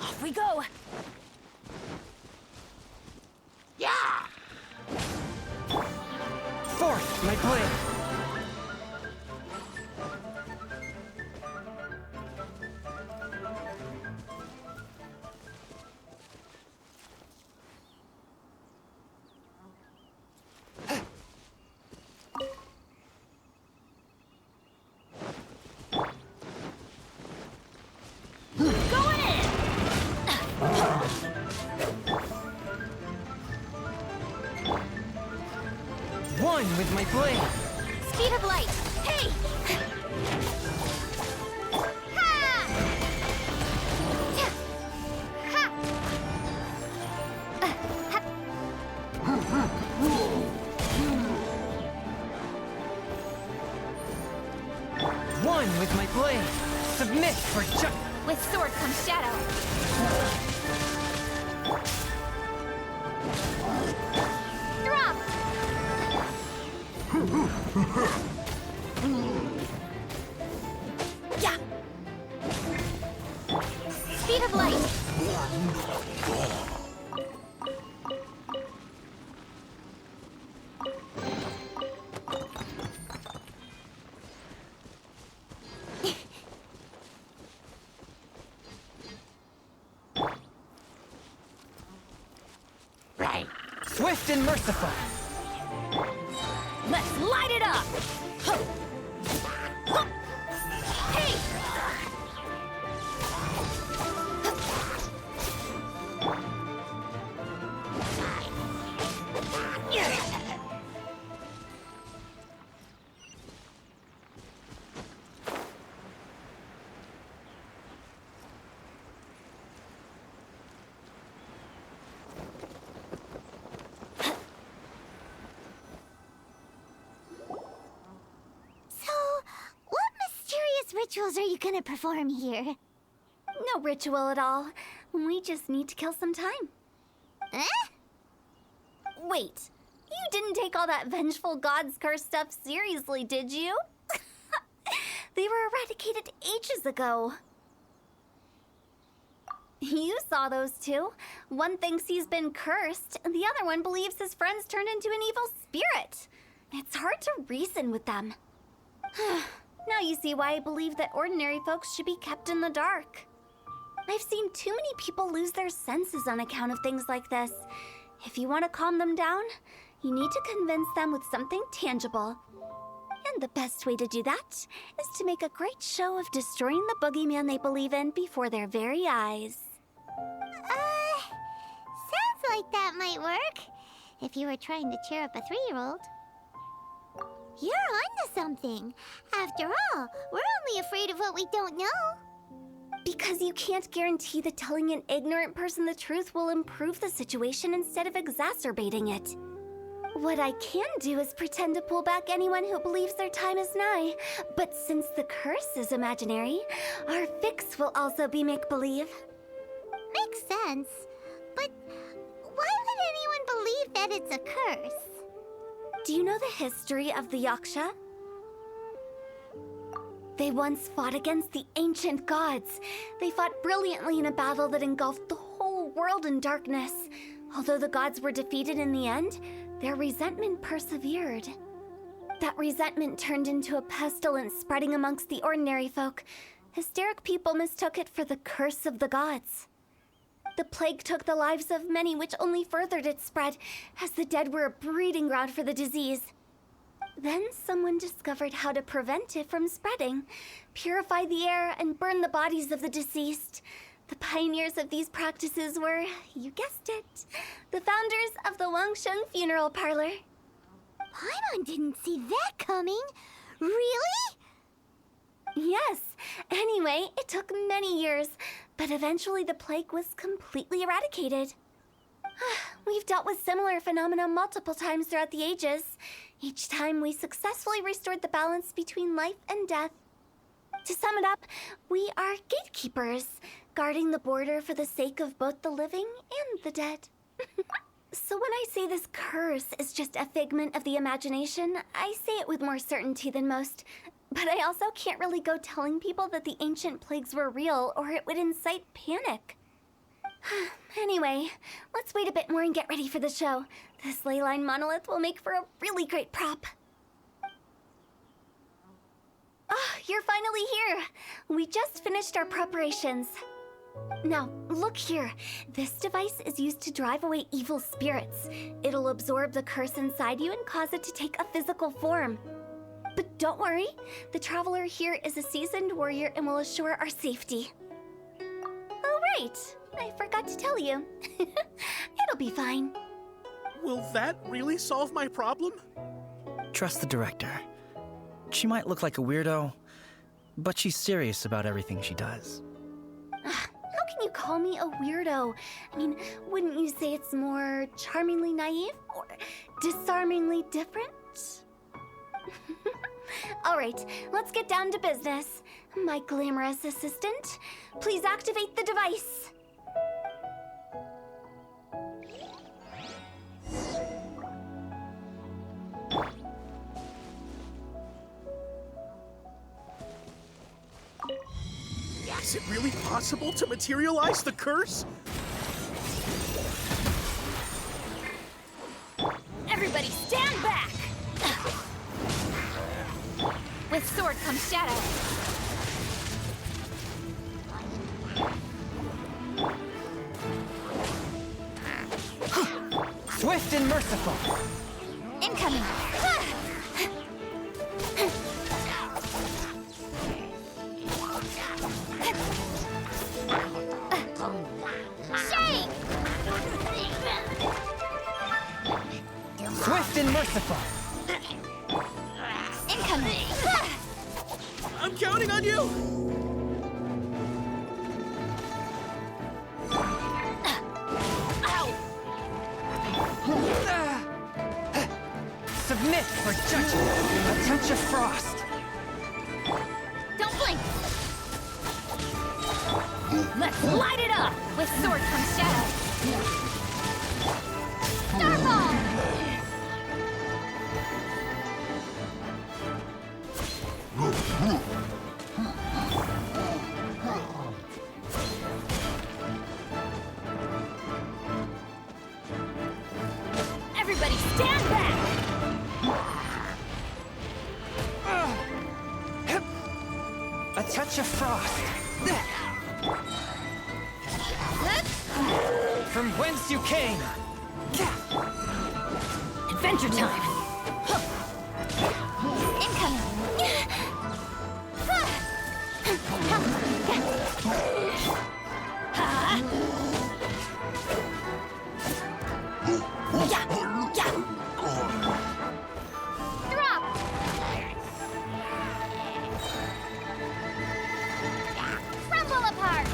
Off we go! Forth, my blade! with my blade. Speed of light! Hey! Ha! Ha! One with my blade. Submit for just. With sword comes shadow. Drop! Yeah! Speed of light! Swift and merciful. Let's light it up! Hey! Rituals are you gonna perform here? No ritual at all. We just need to kill some time. Eh? Wait, you didn't take all that vengeful god's curse stuff seriously, did you? They were eradicated ages ago. You saw those two. One thinks he's been cursed, and the other one believes his friends turned into an evil spirit. It's hard to reason with them. Now you see why I believe that ordinary folks should be kept in the dark. I've seen too many people lose their senses on account of things like this. If you want to calm them down, you need to convince them with something tangible. And the best way to do that is to make a great show of destroying the boogeyman they believe in before their very eyes. Sounds like that might work. If you were trying to cheer up a 3-year-old. You're onto something. After all, we're only afraid of what we don't know. Because you can't guarantee that telling an ignorant person the truth will improve the situation instead of exacerbating it. What I can do is pretend to pull back anyone who believes their time is nigh. But since the curse is imaginary, our fix will also be make-believe. Makes sense. But why would anyone believe that it's a curse? Do you know the history of the Yaksha? They once fought against the ancient gods. They fought brilliantly in a battle that engulfed the whole world in darkness. Although the gods were defeated in the end, their resentment persevered. That resentment turned into a pestilence spreading amongst the ordinary folk. Hysteric people mistook it for the curse of the gods. The plague took the lives of many, which only furthered its spread, as the dead were a breeding ground for the disease. Then someone discovered how to prevent it from spreading, purify the air, and burn the bodies of the deceased. The pioneers of these practices were, you guessed it, the founders of the Wangsheng Funeral Parlor. Paimon didn't see that coming. Really? Yes. Anyway, it took many years, but eventually the plague was completely eradicated. We've dealt with similar phenomena multiple times throughout the ages. Each time we successfully restored the balance between life and death. To sum it up, we are gatekeepers, guarding the border for the sake of both the living and the dead. So when I say this curse is just a figment of the imagination, I say it with more certainty than most. But I also can't really go telling people that the ancient plagues were real, or it would incite panic. Anyway, let's wait a bit more and get ready for the show. This leyline monolith will make for a really great prop. Oh, you're finally here! We just finished our preparations. Now, look here. This device is used to drive away evil spirits. It'll absorb the curse inside you and cause it to take a physical form. But don't worry, the traveler here is a seasoned warrior and will assure our safety. Oh, right. I forgot to tell you. It'll be fine. Will that really solve my problem? Trust the director. She might look like a weirdo, but she's serious about everything she does. How can you call me a weirdo? I mean, wouldn't you say it's more charmingly naive or disarmingly different? All right, let's get down to business. My glamorous assistant, please activate the device. Is it really possible to materialize the curse? Everybody stand back! With sword comes shadow. Swift and merciful. Incoming. Shake! Swift and merciful. Incoming. I'm counting on you! Submit for judgment. A touch of frost. Don't blink. Let's light it up. With sword comes shadow. Starball. Everybody stand back! A touch of frost. From whence you came. Adventure time. Incoming. Drop. Crumble apart.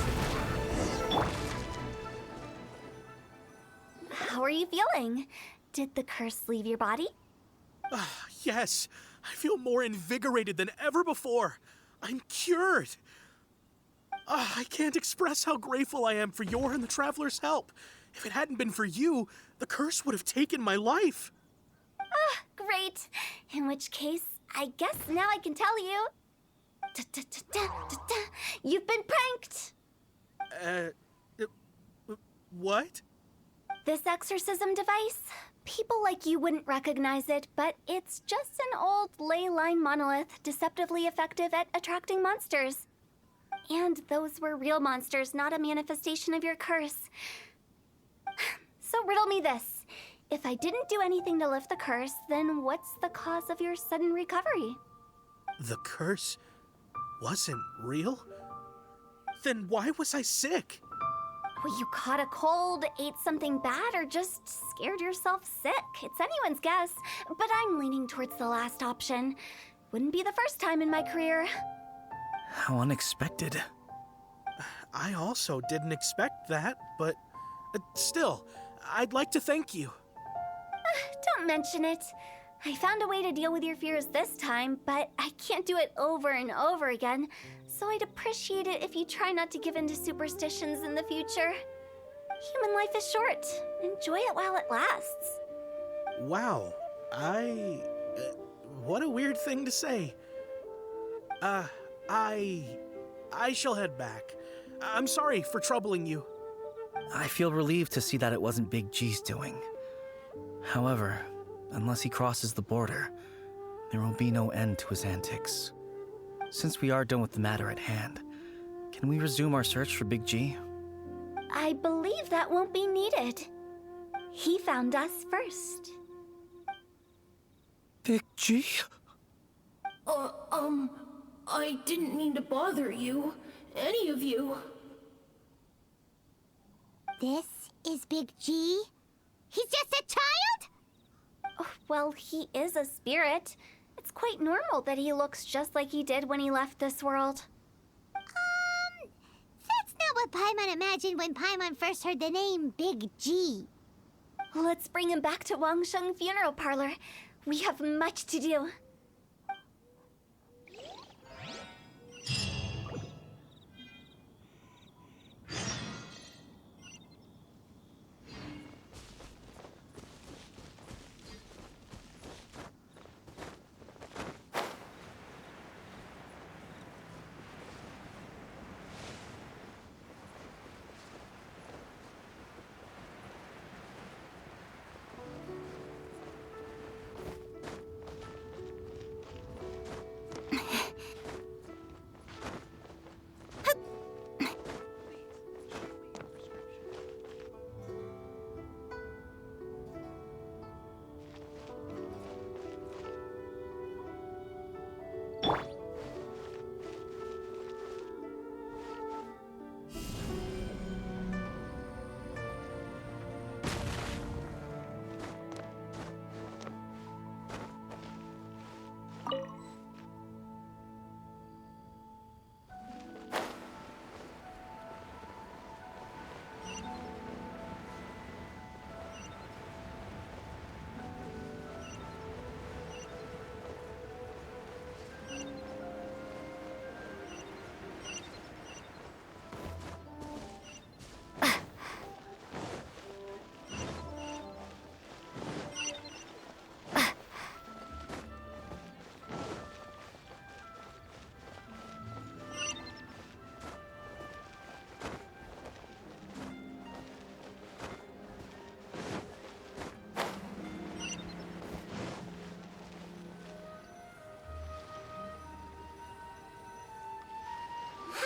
How are you feeling? Did the curse leave your body? Yes, I feel more invigorated than ever before. I'm cured. I can't express how grateful I am for your and the Traveler's help. If it hadn't been for you, the curse would have taken my life. Great. In which case, I guess now I can tell you. You've been pranked! What? This exorcism device? People like you wouldn't recognize it, but it's just an old ley line monolith deceptively effective at attracting monsters. And those were real monsters, not a manifestation of your curse. So riddle me this. If I didn't do anything to lift the curse, then what's the cause of your sudden recovery? The curse wasn't real? Then why was I sick? Well, you caught a cold, ate something bad, or just scared yourself sick. It's anyone's guess, but I'm leaning towards the last option. Wouldn't be the first time in my career. How unexpected. I also didn't expect that, but still, I'd like to thank you. Don't mention it. I found a way to deal with your fears this time, but I can't do it over and over again, so I'd appreciate it if you try not to give in to superstitions in the future. Human life is short. Enjoy it while it lasts. Wow, what a weird thing to say. I shall head back. I'm sorry for troubling you. I feel relieved to see that it wasn't Big G's doing. However, unless he crosses the border, there will be no end to his antics. Since we are done with the matter at hand, can we resume our search for Big G? I believe that won't be needed. He found us first. Big G? I didn't mean to bother you. Any of you. This is Big G? He's just a child? Well, he is a spirit. It's quite normal that he looks just like he did when he left this world. That's not what Paimon imagined when Paimon first heard the name Big G. Let's bring him back to Wangsheng Funeral Parlor. We have much to do.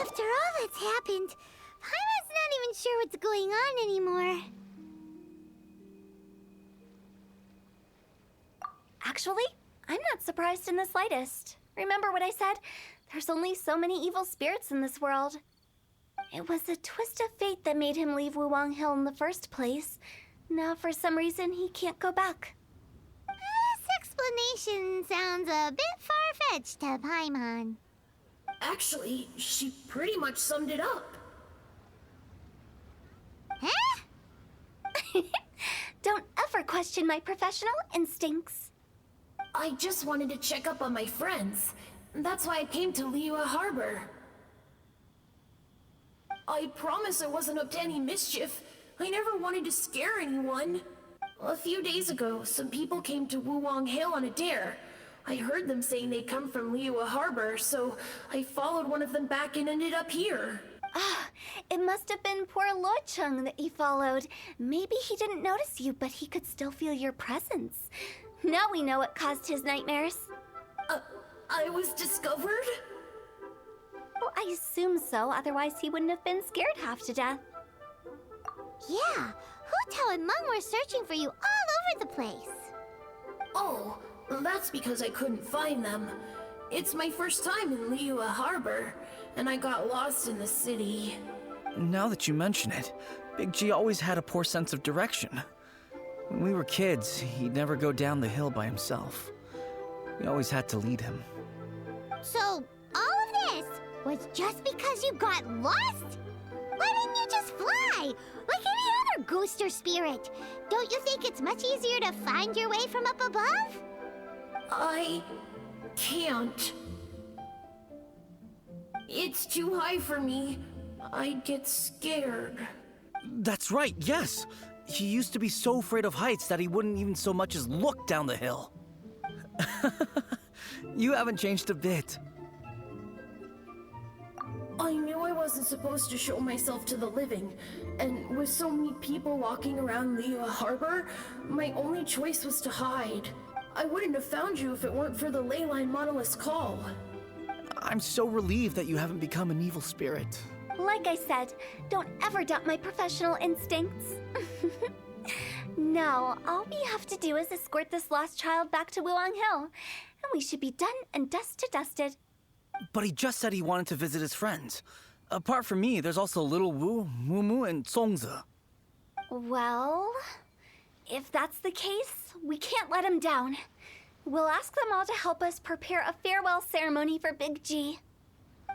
After all that's happened, Paimon's not even sure what's going on anymore. Actually, I'm not surprised in the slightest. Remember what I said? There's only so many evil spirits in this world. It was a twist of fate that made him leave Wuwang Hill in the first place. Now, for some reason, he can't go back. This explanation sounds a bit far-fetched to Paimon. Actually, she pretty much summed it up. Huh? Don't ever question my professional instincts. I just wanted to check up on my friends. That's why I came to Liyue Harbor. I promise I wasn't up to any mischief. I never wanted to scare anyone. A few days ago, some people came to Wuwang Hill on a dare. I heard them saying they'd come from Liyue Harbor, so I followed one of them back and ended up here. Ah, it must have been poor Lo Chung that you followed. Maybe he didn't notice you, but he could still feel your presence. Now we know what caused his nightmares. I was discovered? Well, I assume so, otherwise he wouldn't have been scared half to death. Yeah, Hu Tao and Meng were searching for you all over the place. Oh, that's because I couldn't find them. It's my first time in Liyue Harbor, and I got lost in the city. Now that you mention it, Big G always had a poor sense of direction. When we were kids, he'd never go down the hill by himself. We always had to lead him. So, all of this was just because you got lost? Why didn't you just fly? Like any other ghost or spirit? Don't you think it's much easier to find your way from up above? I can't. It's too high for me. I'd get scared. That's right, yes! He used to be so afraid of heights that he wouldn't even so much as look down the hill. You haven't changed a bit. I knew I wasn't supposed to show myself to the living, and with so many people walking around Liyue Harbor, my only choice was to hide. I wouldn't have found you if it weren't for the Leyline Monolith's call. I'm so relieved that you haven't become an evil spirit. Like I said, don't ever doubt my professional instincts. Now, all we have to do is escort this lost child back to Wuwang Hill, and we should be done and dust to dusted. But he just said he wanted to visit his friends. Apart from me, there's also Little Wu, Mumu, and Songzi. Well, If that's the case, we can't let him down. We'll ask them all to help us prepare a farewell ceremony for Big G.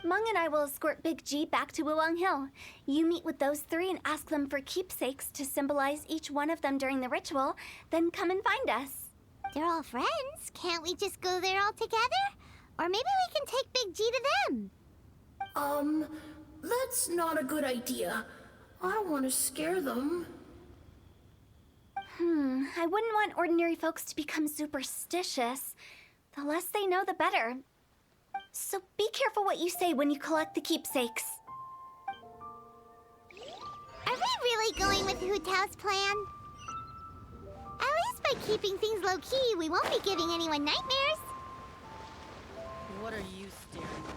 Mung and I will escort Big G back to Wuwang Hill. You meet with those three and ask them for keepsakes to symbolize each one of them during the ritual, then come and find us. They're all friends. Can't we just go there all together? Or maybe we can take Big G to them. That's not a good idea. I don't want to scare them. I wouldn't want ordinary folks to become superstitious. The less they know, the better. So be careful what you say when you collect the keepsakes. Are we really going with Hu Tao's plan? At least by keeping things low-key, we won't be giving anyone nightmares. What are you staring at?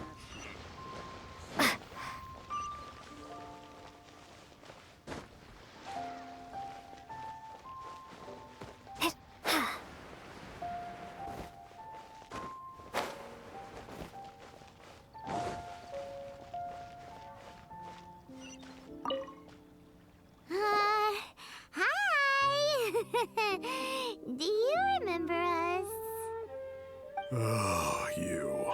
Hi! Do you remember us? Oh, you.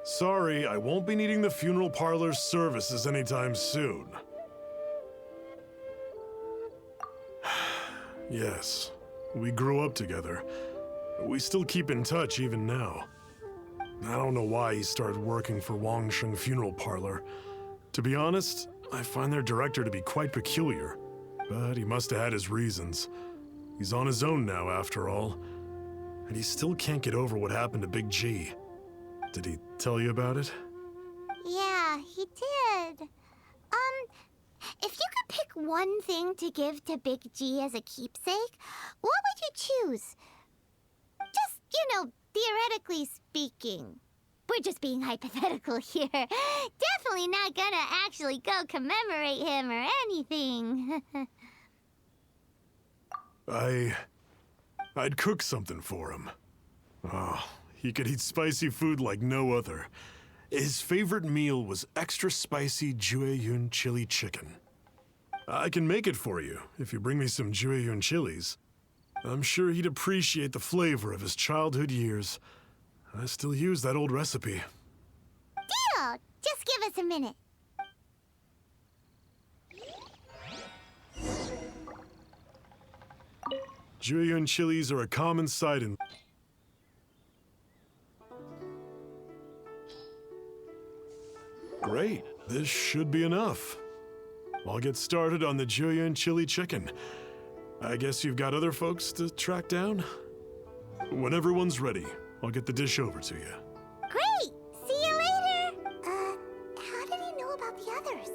Sorry, I won't be needing the funeral parlor's services anytime soon. Yes, we grew up together. We still keep in touch even now. I don't know why he started working for Wangsheng Funeral Parlor. To be honest, I find their director to be quite peculiar. But he must have had his reasons. He's on his own now, after all. And he still can't get over what happened to Big G. Did he tell you about it? Yeah, he did. If you could pick one thing to give to Big G as a keepsake, what would you choose? Just, theoretically speaking. We're just being hypothetical here. Definitely not gonna actually go commemorate him or anything. I'd cook something for him. Oh, he could eat spicy food like no other. His favorite meal was extra spicy Jueyun chili chicken. I can make it for you if you bring me some Jueyun chilies. I'm sure he'd appreciate the flavor of his childhood years. I still use that old recipe. Deal! Just give us a minute. Jueyun chilies are a common sight in... Great, this should be enough. I'll get started on the Jueyun chili chicken. I guess you've got other folks to track down? When everyone's ready, I'll get the dish over to you. Great! See you later! How did he know about the others?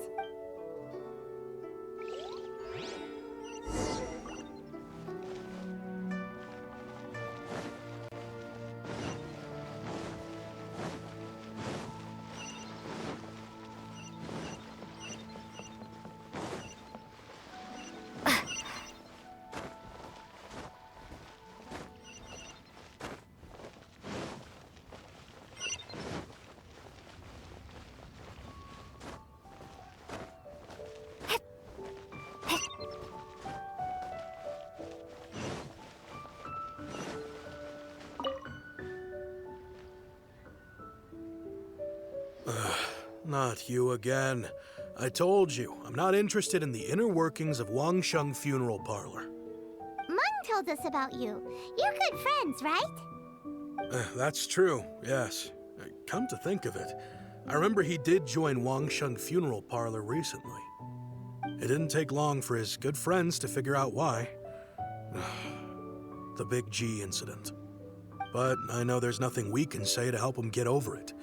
Not you again. I told you, I'm not interested in the inner workings of Wangsheng Funeral Parlor. Mung told us about you. You're good friends, right? That's true, yes. Come to think of it, I remember he did join Wangsheng Funeral Parlor recently. It didn't take long for his good friends to figure out why. The Big G incident. But I know there's nothing we can say to help him get over it.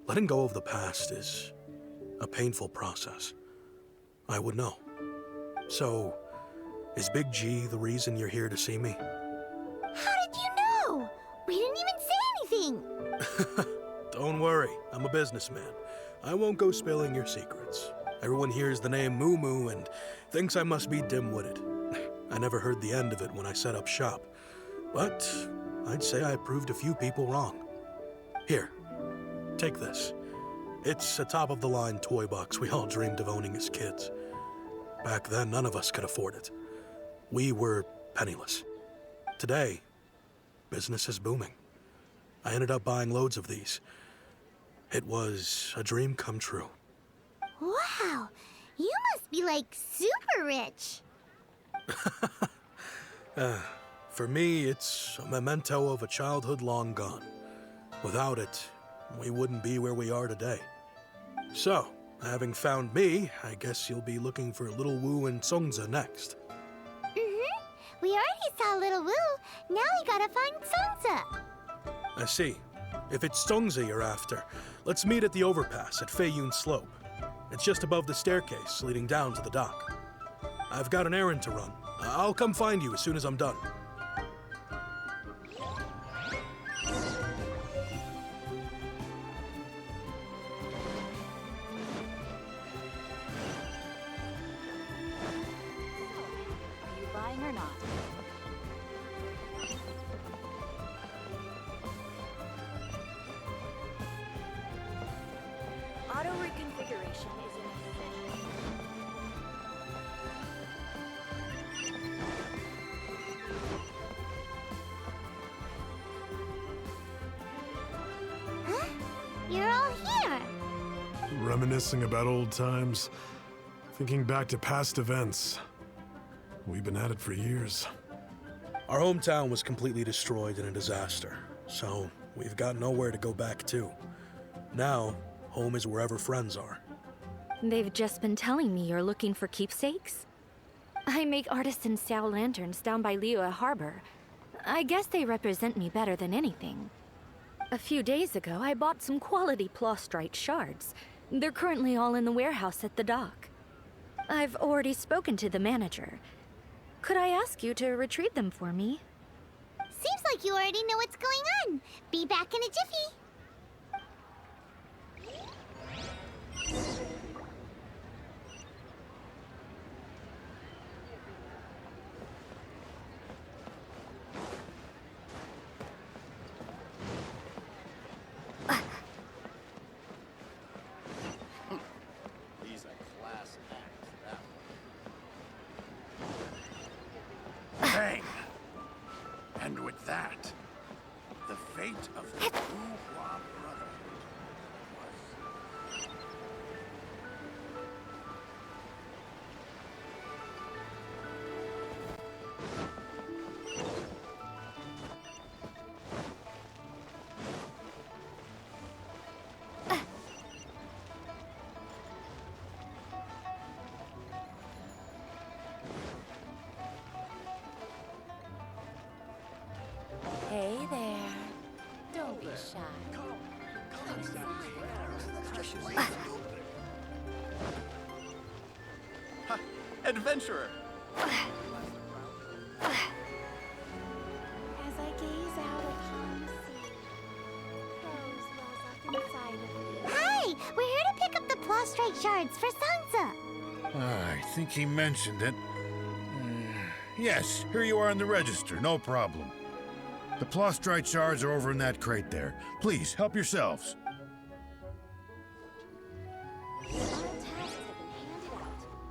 Letting go of the past is a painful process. I would know. So, is Big G the reason you're here to see me? How did you know? We didn't even say anything. Don't worry, I'm a businessman. I won't go spilling your secrets. Everyone hears the name Moo Moo and thinks I must be dim-witted. I never heard the end of it when I set up shop. But I'd say I proved a few people wrong. Here, take this. It's a top-of-the-line toy box we all dreamed of owning as kids. Back then, none of us could afford it. We were penniless. Today, business is booming. I ended up buying loads of these. It was a dream come true. Wow, you must be like super rich. For me, it's a memento of a childhood long gone. Without it, we wouldn't be where we are today. So, having found me, I guess you'll be looking for Little Wu and Songza next. We already saw Little Wu. Now we gotta find Songza. I see. If it's Songza you're after, let's meet at the overpass at Feiyun Slope. It's just above the staircase leading down to the dock. I've got an errand to run. I'll come find you as soon as I'm done. Are you buying or not? Auto reconfiguration is inefficient. Huh? You're all here. Reminiscing about old times, thinking back to past events. We've been at it for years. Our hometown was completely destroyed in a disaster, so we've got nowhere to go back to. Now, home is wherever friends are. They've just been telling me you're looking for keepsakes. I make artisan Sao lanterns down by Liyue Harbor. I guess they represent me better than anything. A few days ago, I bought some quality plastrite shards. They're currently all in the warehouse at the dock. I've already spoken to the manager. Could I ask you to retrieve them for me? Seems like you already know what's going on. Be back in a jiffy. He's a class act, that one. Bang! And with that, the fate of the Wu-Hua Brotherhood was... Hey there. Don't be shy. Ha! Adventurer! As I gaze out upon the sea, prose wells up inside of me. Hi, we're here to pick up the plastrite shards for Sansa. I think he mentioned it. Yes, here you are in the register, no problem. The plastrite shards are over in that crate there. Please, help yourselves. All tasks have been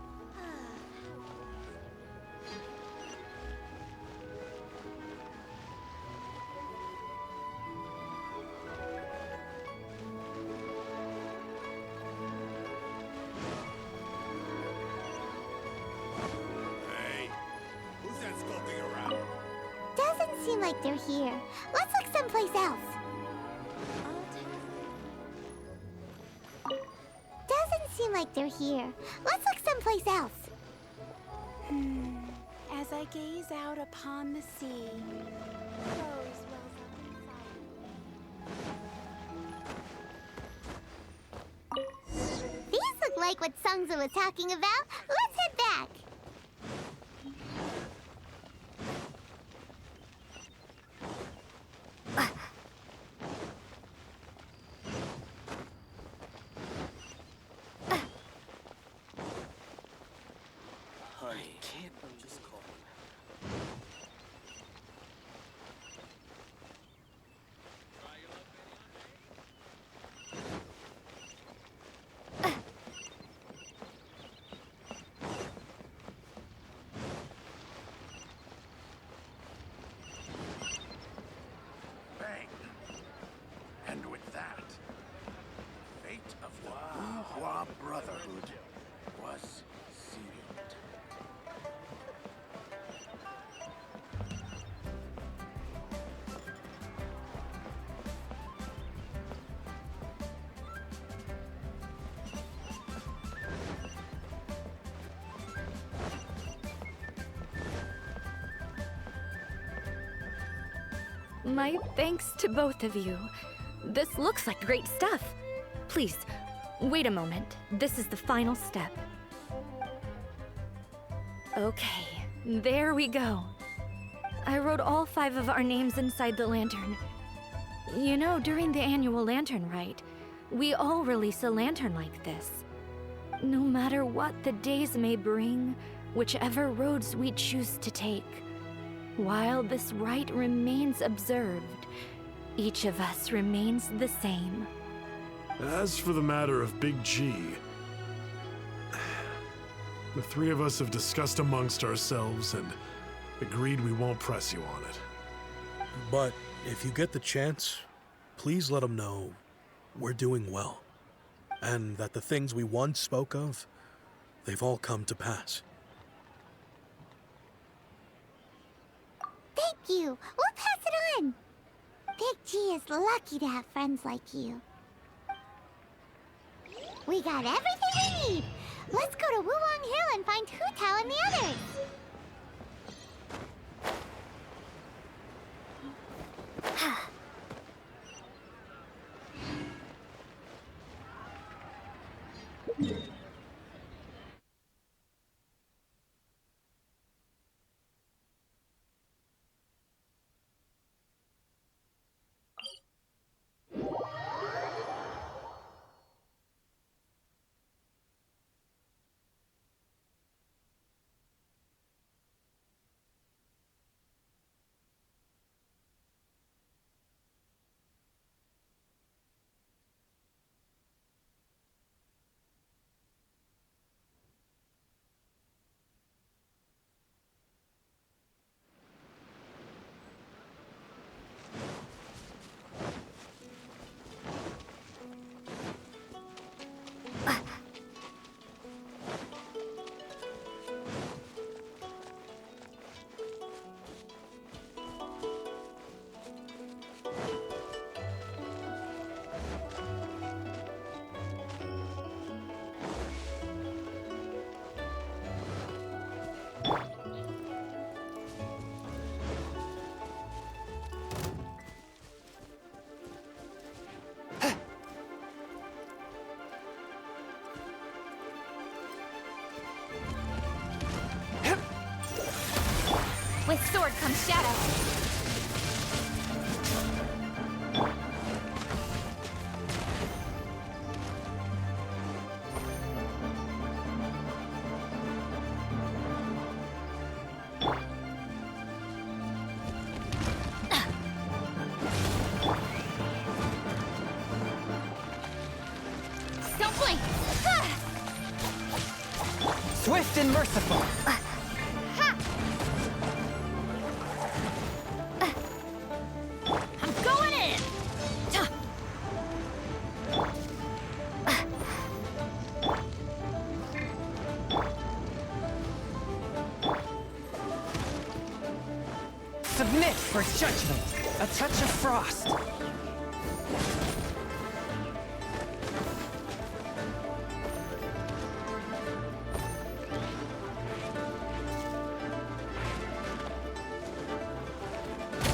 handed out. Hey, who's that skulking around? Doesn't seem like they're here. Let's look someplace else. Doesn't seem like they're here. Let's look someplace else. As I gaze out upon the sea, prose wells up inside. These look like what Sungza was talking about. Let's head back. Honey, can't just call him. My thanks to both of you. This looks like great stuff. Please, wait a moment. This is the final step. Okay, there we go. I wrote all 5 of our names inside the lantern. You know, during the annual lantern rite, we all release a lantern like this. No matter what the days may bring, whichever roads we choose to take, while this rite remains observed, each of us remains the same. As for the matter of Big G, the 3 of us have discussed amongst ourselves and agreed we won't press you on it. But if you get the chance, please let him know we're doing well, and that the things we once spoke of, they've all come to pass. Thank you. We'll pass it on. Big G is lucky to have friends like you. We got everything we need. Let's go to Wulong Hill and find Hu Tao and the others. With sword comes shadow. Don't blink! Swift and merciful. I'm going in! Submit for judgment. A touch of frost.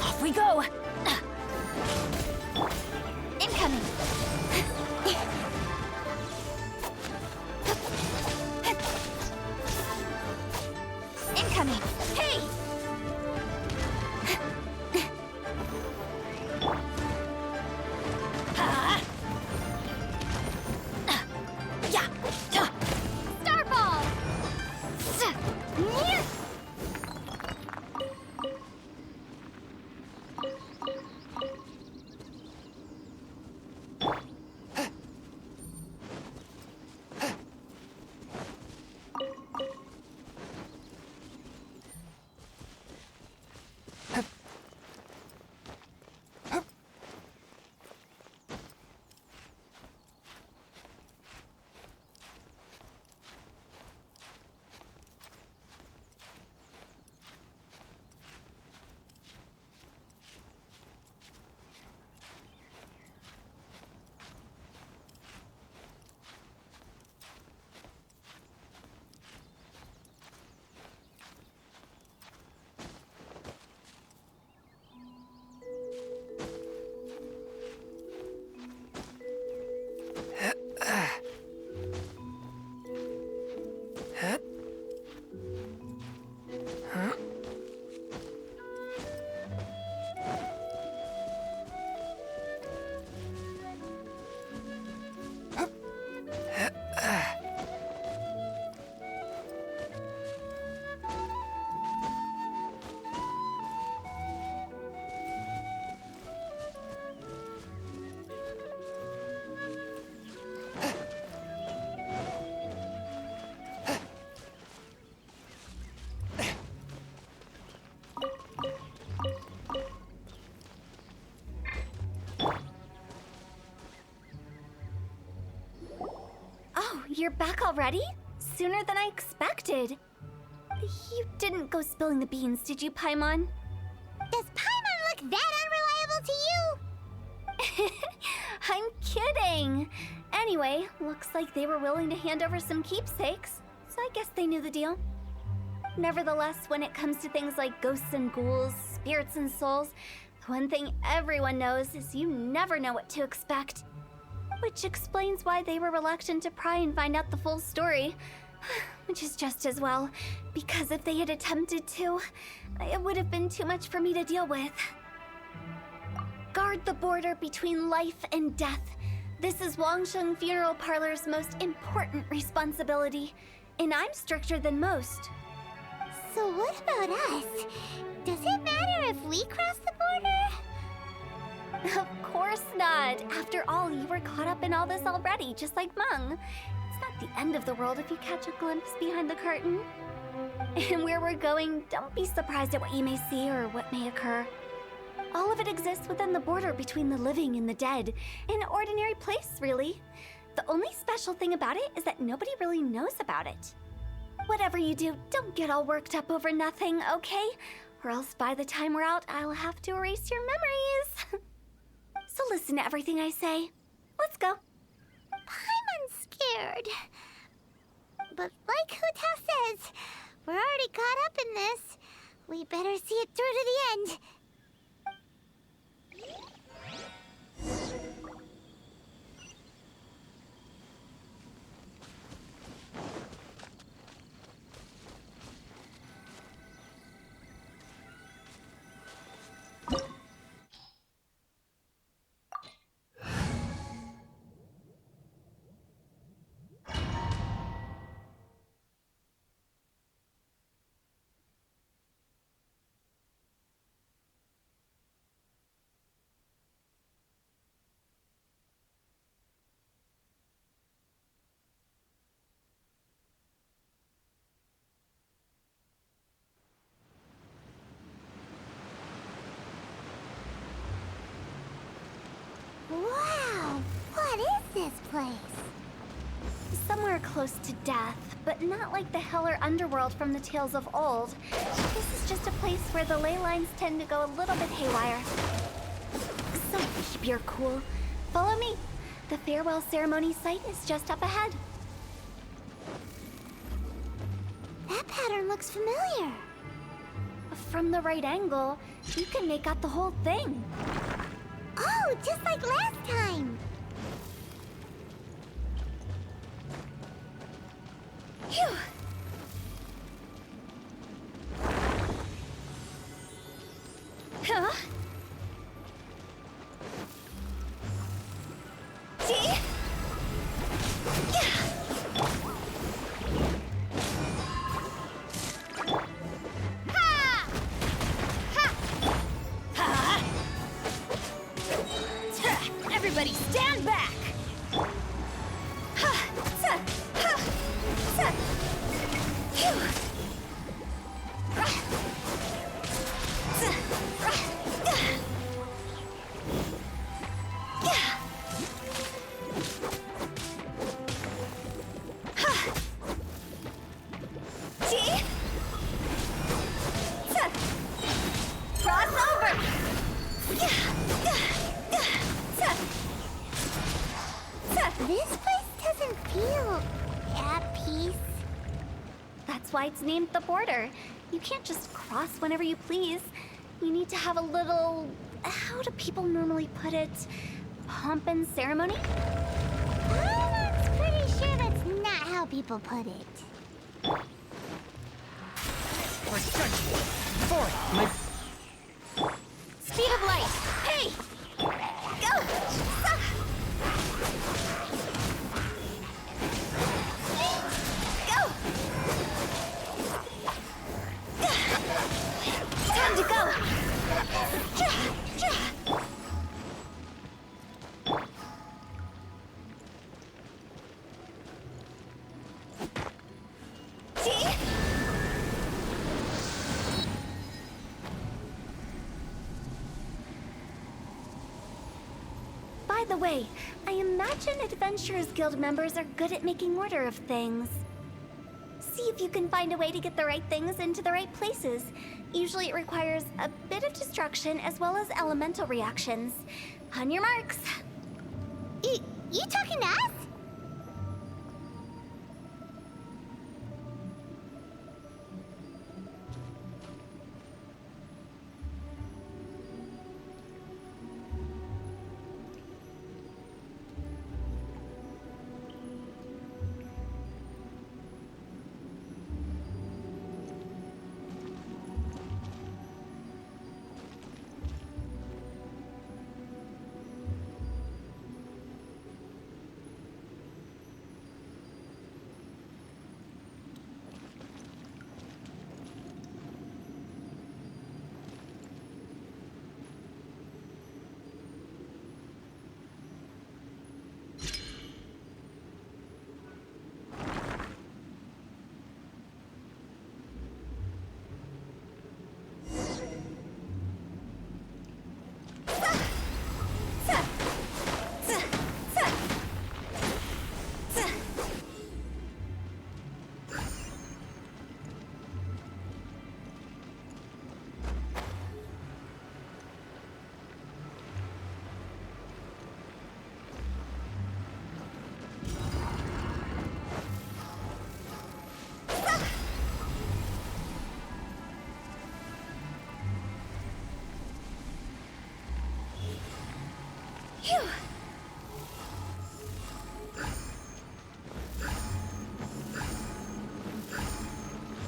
Off we go! Incoming! Incoming! Hey! Yeah! Starball! You're back already? Sooner than I expected. You didn't go spilling the beans, did you, Paimon? Does Paimon look that unreliable to you? I'm kidding. Anyway, looks like they were willing to hand over some keepsakes, so I guess they knew the deal. Nevertheless, when it comes to things like ghosts and ghouls, spirits and souls, the one thing everyone knows is you never know what to expect. Which explains why they were reluctant to pry and find out the full story. Which is just as well, because if they had attempted to, it would have been too much for me to deal with. Guard the border between life and death. This is Wangsheng Funeral Parlor's most important responsibility, and I'm stricter than most. So what about us? Does it matter if we cross the border? Of course not. After all, you were caught up in all this already, just like Meng. It's not the end of the world if you catch a glimpse behind the curtain. And where we're going, don't be surprised at what you may see or what may occur. All of it exists within the border between the living and the dead. An ordinary place, really. The only special thing about it is that nobody really knows about it. Whatever you do, don't get all worked up over nothing, okay? Or else by the time we're out, I'll have to erase your memories. So listen to everything I say. Let's go. Paimon's scared. But like Huta says, we're already caught up in this. We better see it through to the end. Wow, what is this place? Somewhere close to death, but not like the hell or underworld from the tales of old. This is just a place where the ley lines tend to go a little bit haywire. So keep your cool. Follow me. The farewell ceremony site is just up ahead. That pattern looks familiar. From the right angle, you can make out the whole thing. Oh, just like last time. Phew. Huh? See? Yeah. Everybody stand back! Cross over! This place doesn't feel at peace. That's why it's named the border. You can't just cross whenever you please. You need to have a little... how do people normally put it? Pomp and ceremony? I'm pretty sure that's not how people put it. For judgment! Forth, my... Speed of light! Hey! Go! Go! Time to go! See? the way, I imagine Adventurers Guild members are good at making order of things. See if you can find a way to get the right things into the right places. Usually it requires a bit of destruction as well as elemental reactions. On your marks. You talking to us?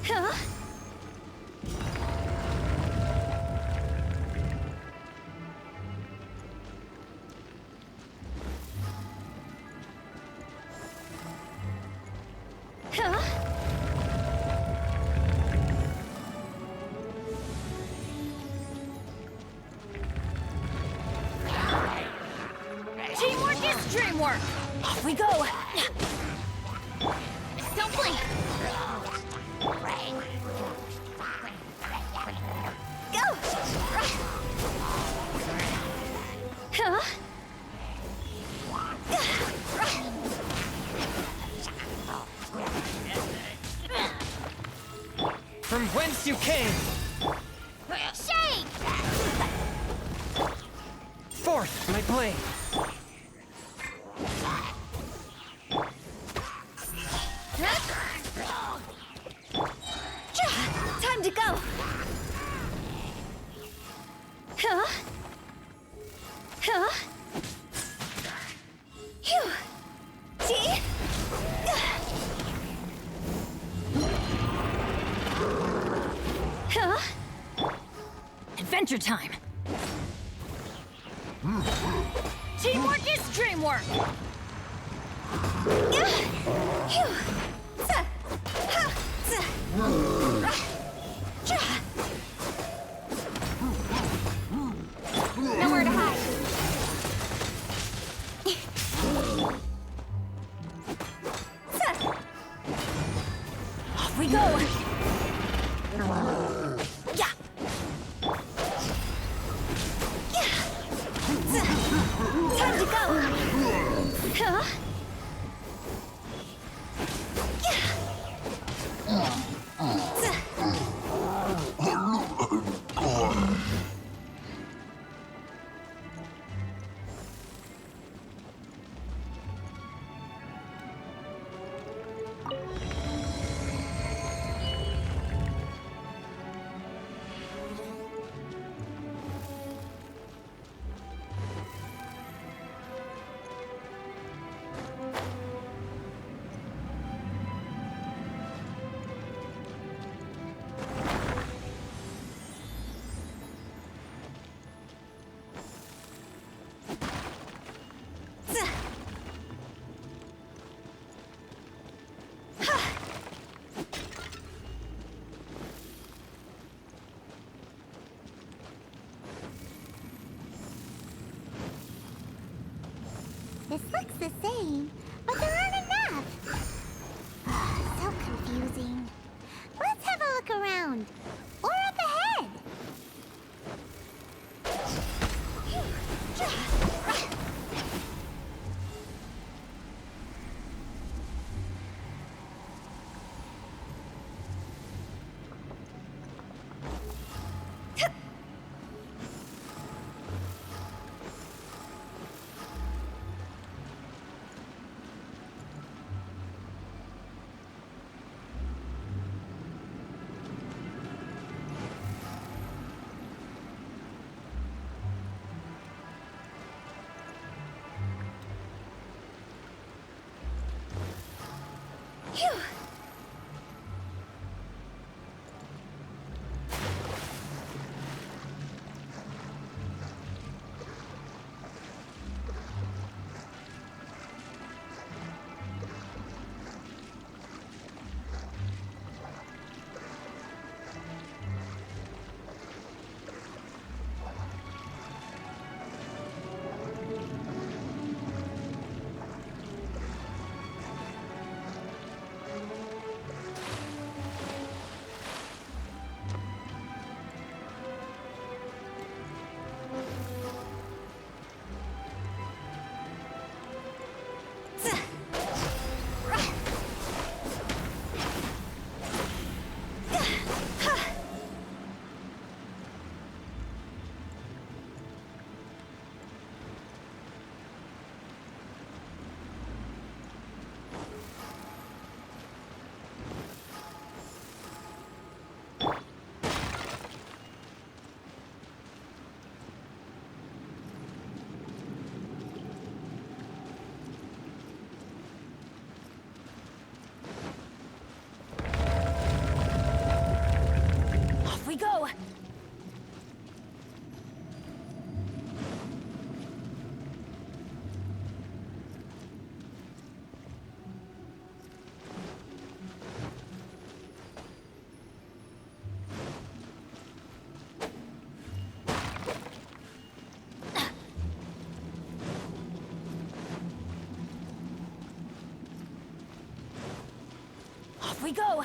Huh? Huh? Teamwork is dreamwork! Off we go! Don't blink! Go! Huh? From whence you came! Shake! Forth, my blade! Time to go! Huh? Huh? Phew! See? Huh? Adventure time! Teamwork is dreamwork! Phew! Sa! Ha! Sa! Ra! Ja! Nowhere to hide! Sa! Off we go! Yeah! Yeah! Sa! Time to go! Huh? This looks the same, but there aren't enough. So confusing. Let's have a look around. Or up ahead. we go!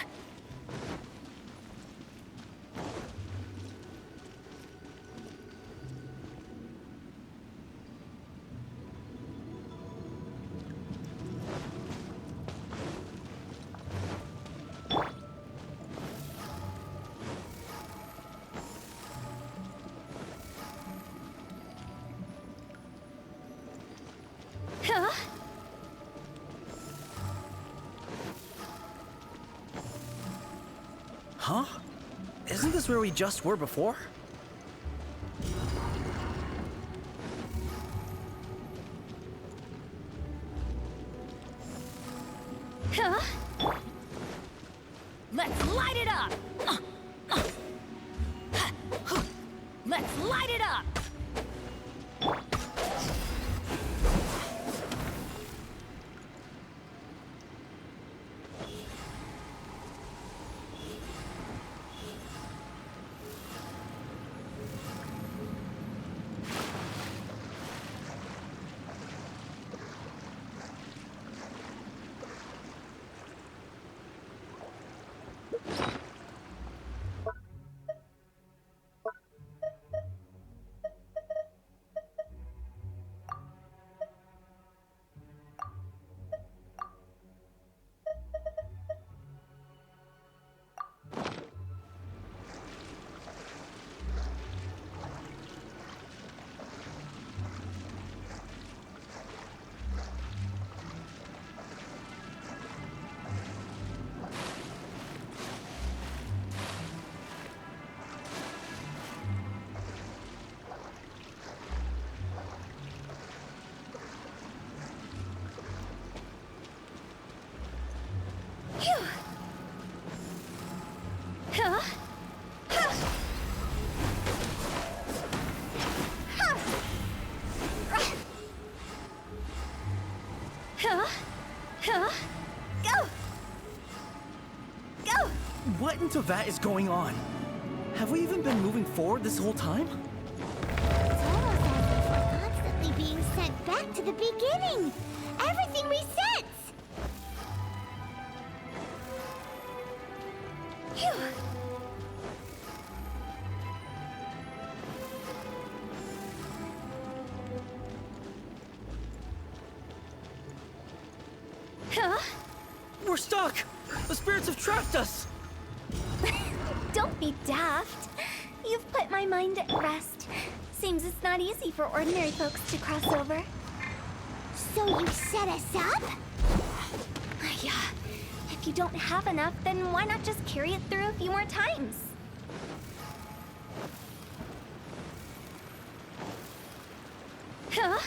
Huh? Huh? Isn't this where we just were before? Huh? Let's light it up! Let's light it up! Huh? Go! Go! What in Teyvat is going on? Have we even been moving forward this whole time? It's almost as if we're constantly being sent back to the beginning. Everything resets. Phew. Huh? We're stuck! The spirits have trapped us! Don't be daft. You've put my mind at rest. Seems it's not easy for ordinary folks to cross over. So you set us up? Yeah. If you don't have enough, then why not just carry it through a few more times? Huh?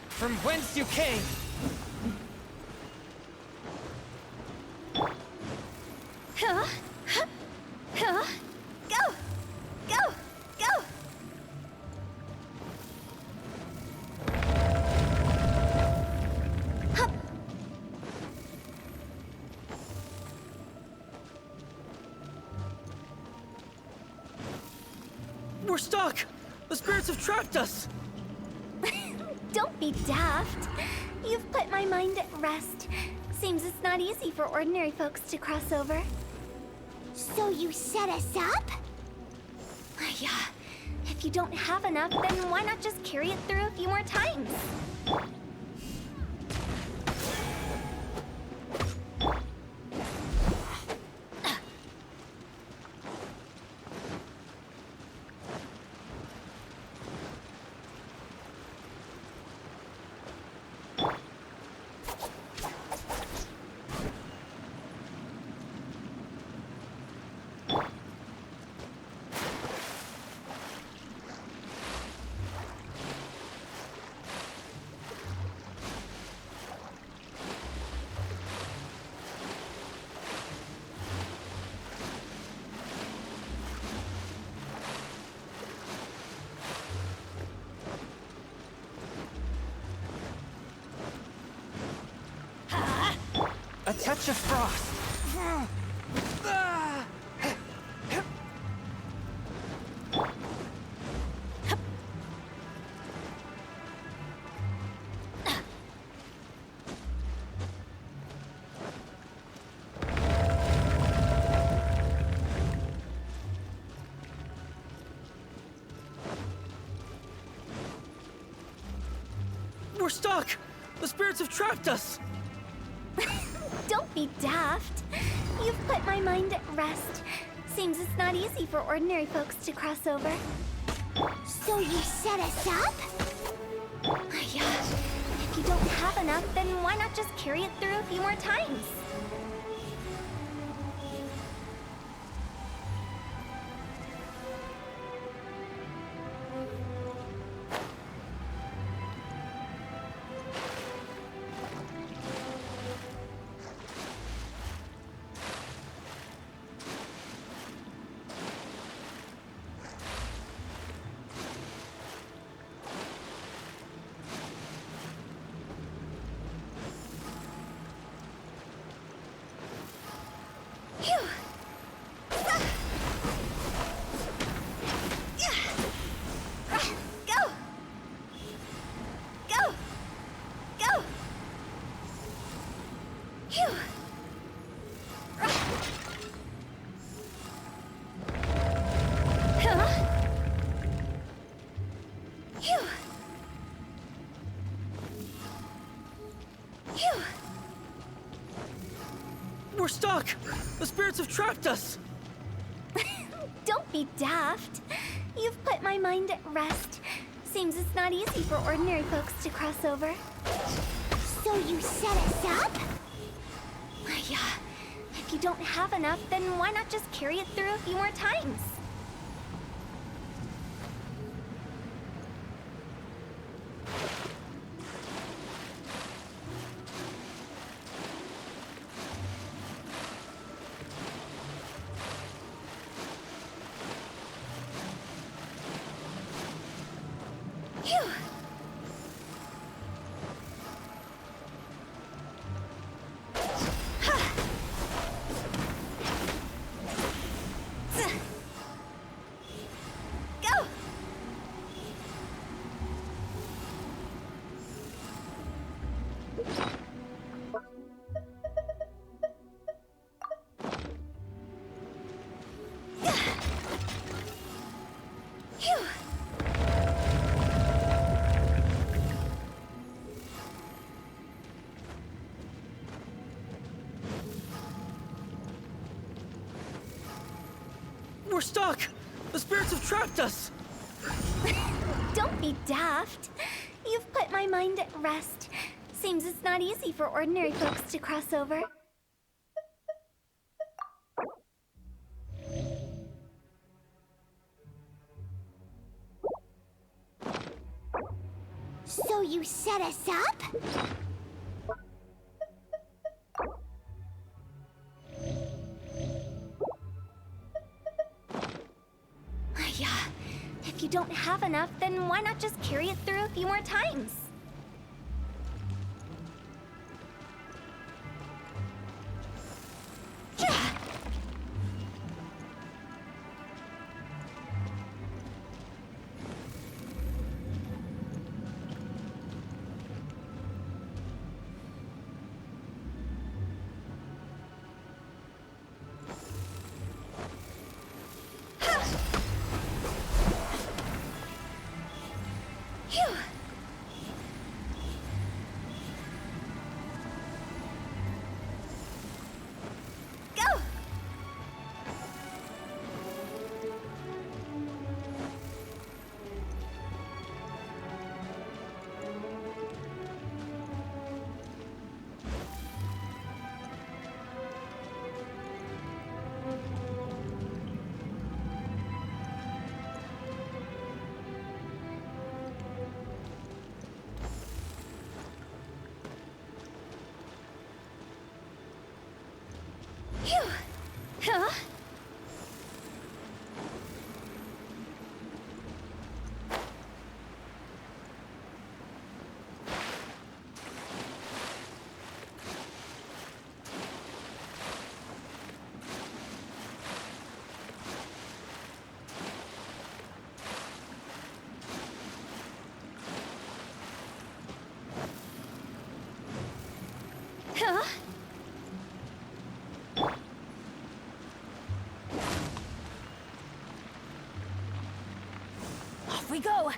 From whence you came! Huh? Huh? Go! Go! Go! Hup! We're stuck! The spirits have trapped us! Don't be daft. You've put my mind at rest. Seems it's not easy for ordinary folks to cross over. So you set us up? Yeah. If you don't have enough, then why not just carry it through a few more times? A touch of frost. We're stuck! The spirits have trapped us! Don't be daft. You've put my mind at rest. Seems it's not easy for ordinary folks to cross over. So you set us up? Yeah. If you don't have enough, then why not just carry it through a few more times? We're stuck! The spirits have trapped us! Don't be daft. You've put my mind at rest. Seems it's not easy for ordinary folks to cross over. So you set us up? Yeah. If you don't have enough, then why not just carry it through a few more times? We're stuck! The spirits have trapped us! Don't be daft. You've put my mind at rest. Seems it's not easy for ordinary folks to cross over. So you set us up? Yeah. If you don't have enough, then why not just carry it through a few more times? Huh? Huh? Off we go!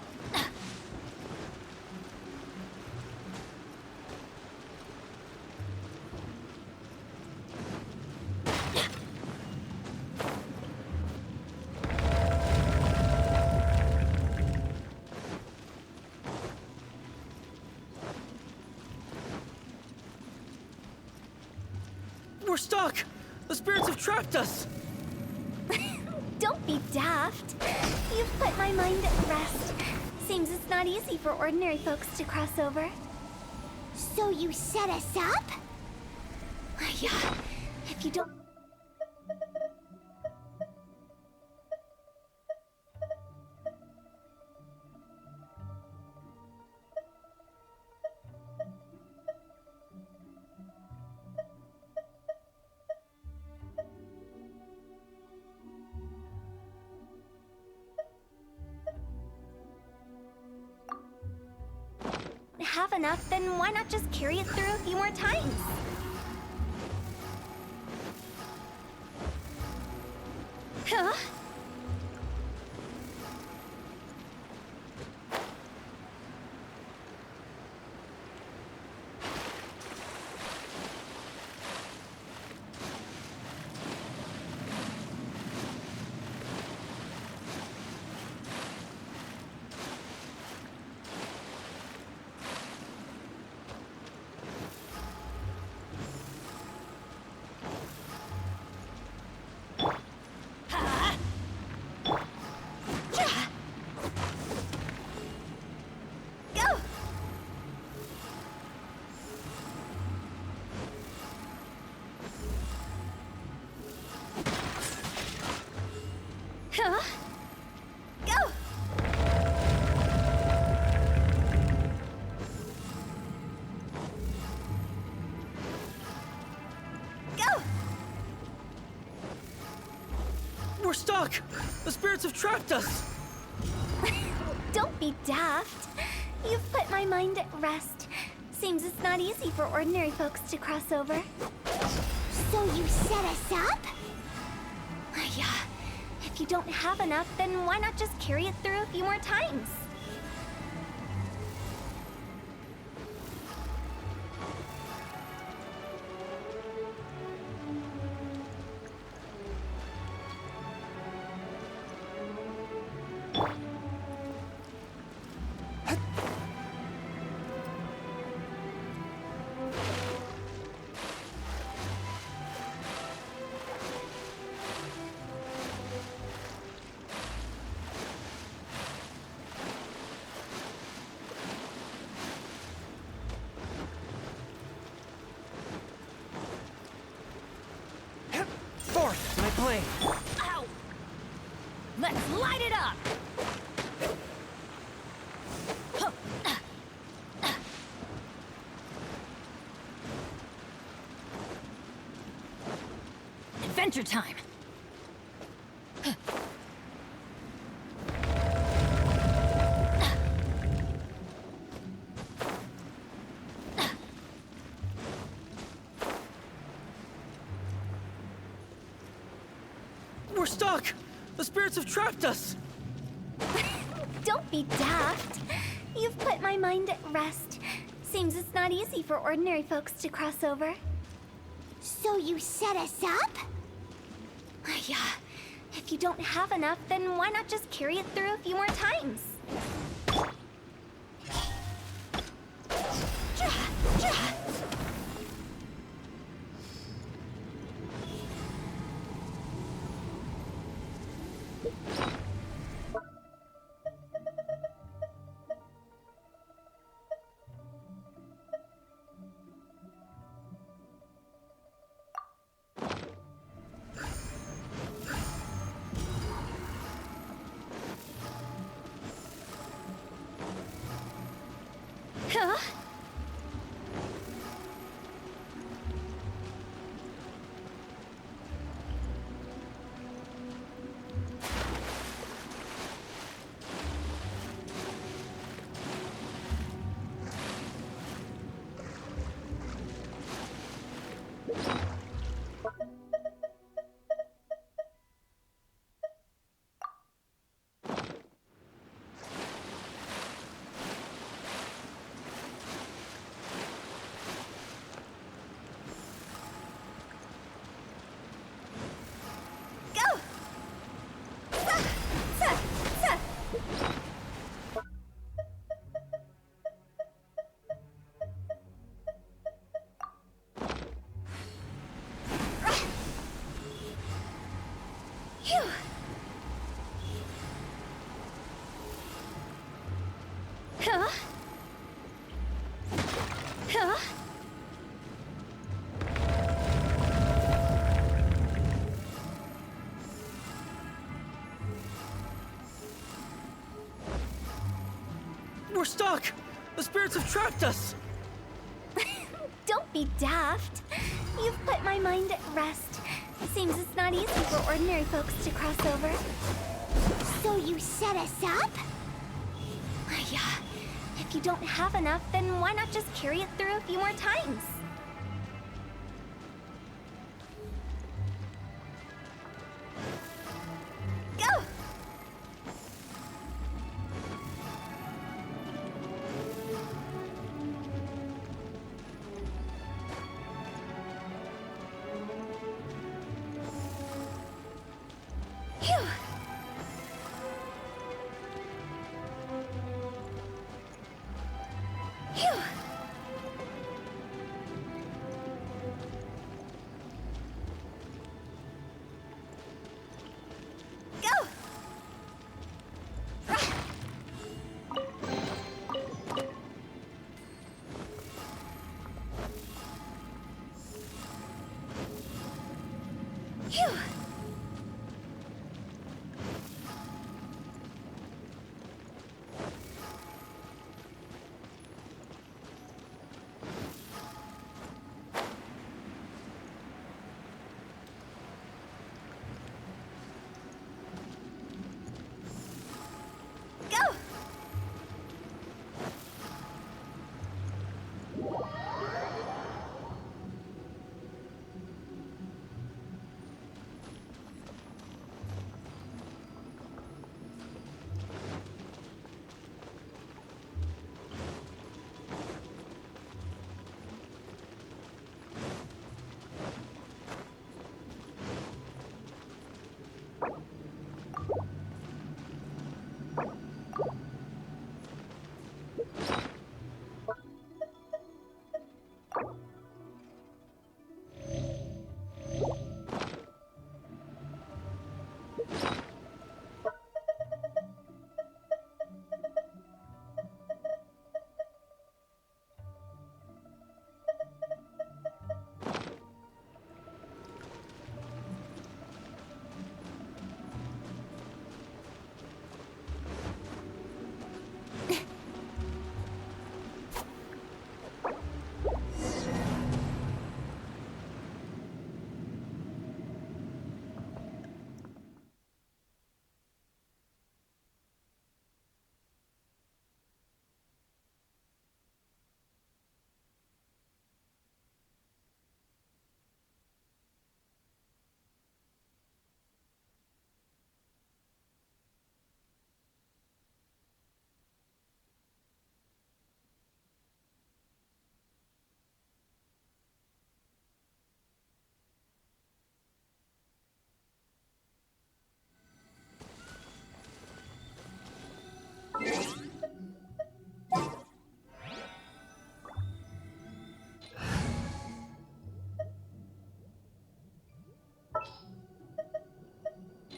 We're stuck! The spirits have trapped us! Don't be daft. You've put my mind at rest. Seems it's not easy for ordinary folks to cross over. So you set us up? Yeah, if you don't... have enough, then why not just carry it through a few more times? Huh? Huh? Go! Go! We're stuck! The spirits have trapped us! Don't be daft. You've put my mind at rest. Seems it's not easy for ordinary folks to cross over. So you set us up? Yeah. If you don't have enough, then why not just carry it through a few more times? Forth, my blade! Ow! Let's light it up! Adventure time! We're stuck! The spirits have trapped us! Don't be daft. You've put my mind at rest. Seems it's not easy for ordinary folks to cross over. So you set us up? Yeah. If you don't have enough, then why not just carry it through a few more times? Phew. Huh? Huh? We're stuck! The spirits have trapped us! Don't be daft. You've put my mind at rest. Seems it's not easy for ordinary folks to cross over. So you set us up? Yeah. If you don't have enough, then why not just carry it through a few more times? Go! Phew! Phew! Go! Phew! Go!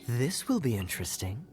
This will be interesting.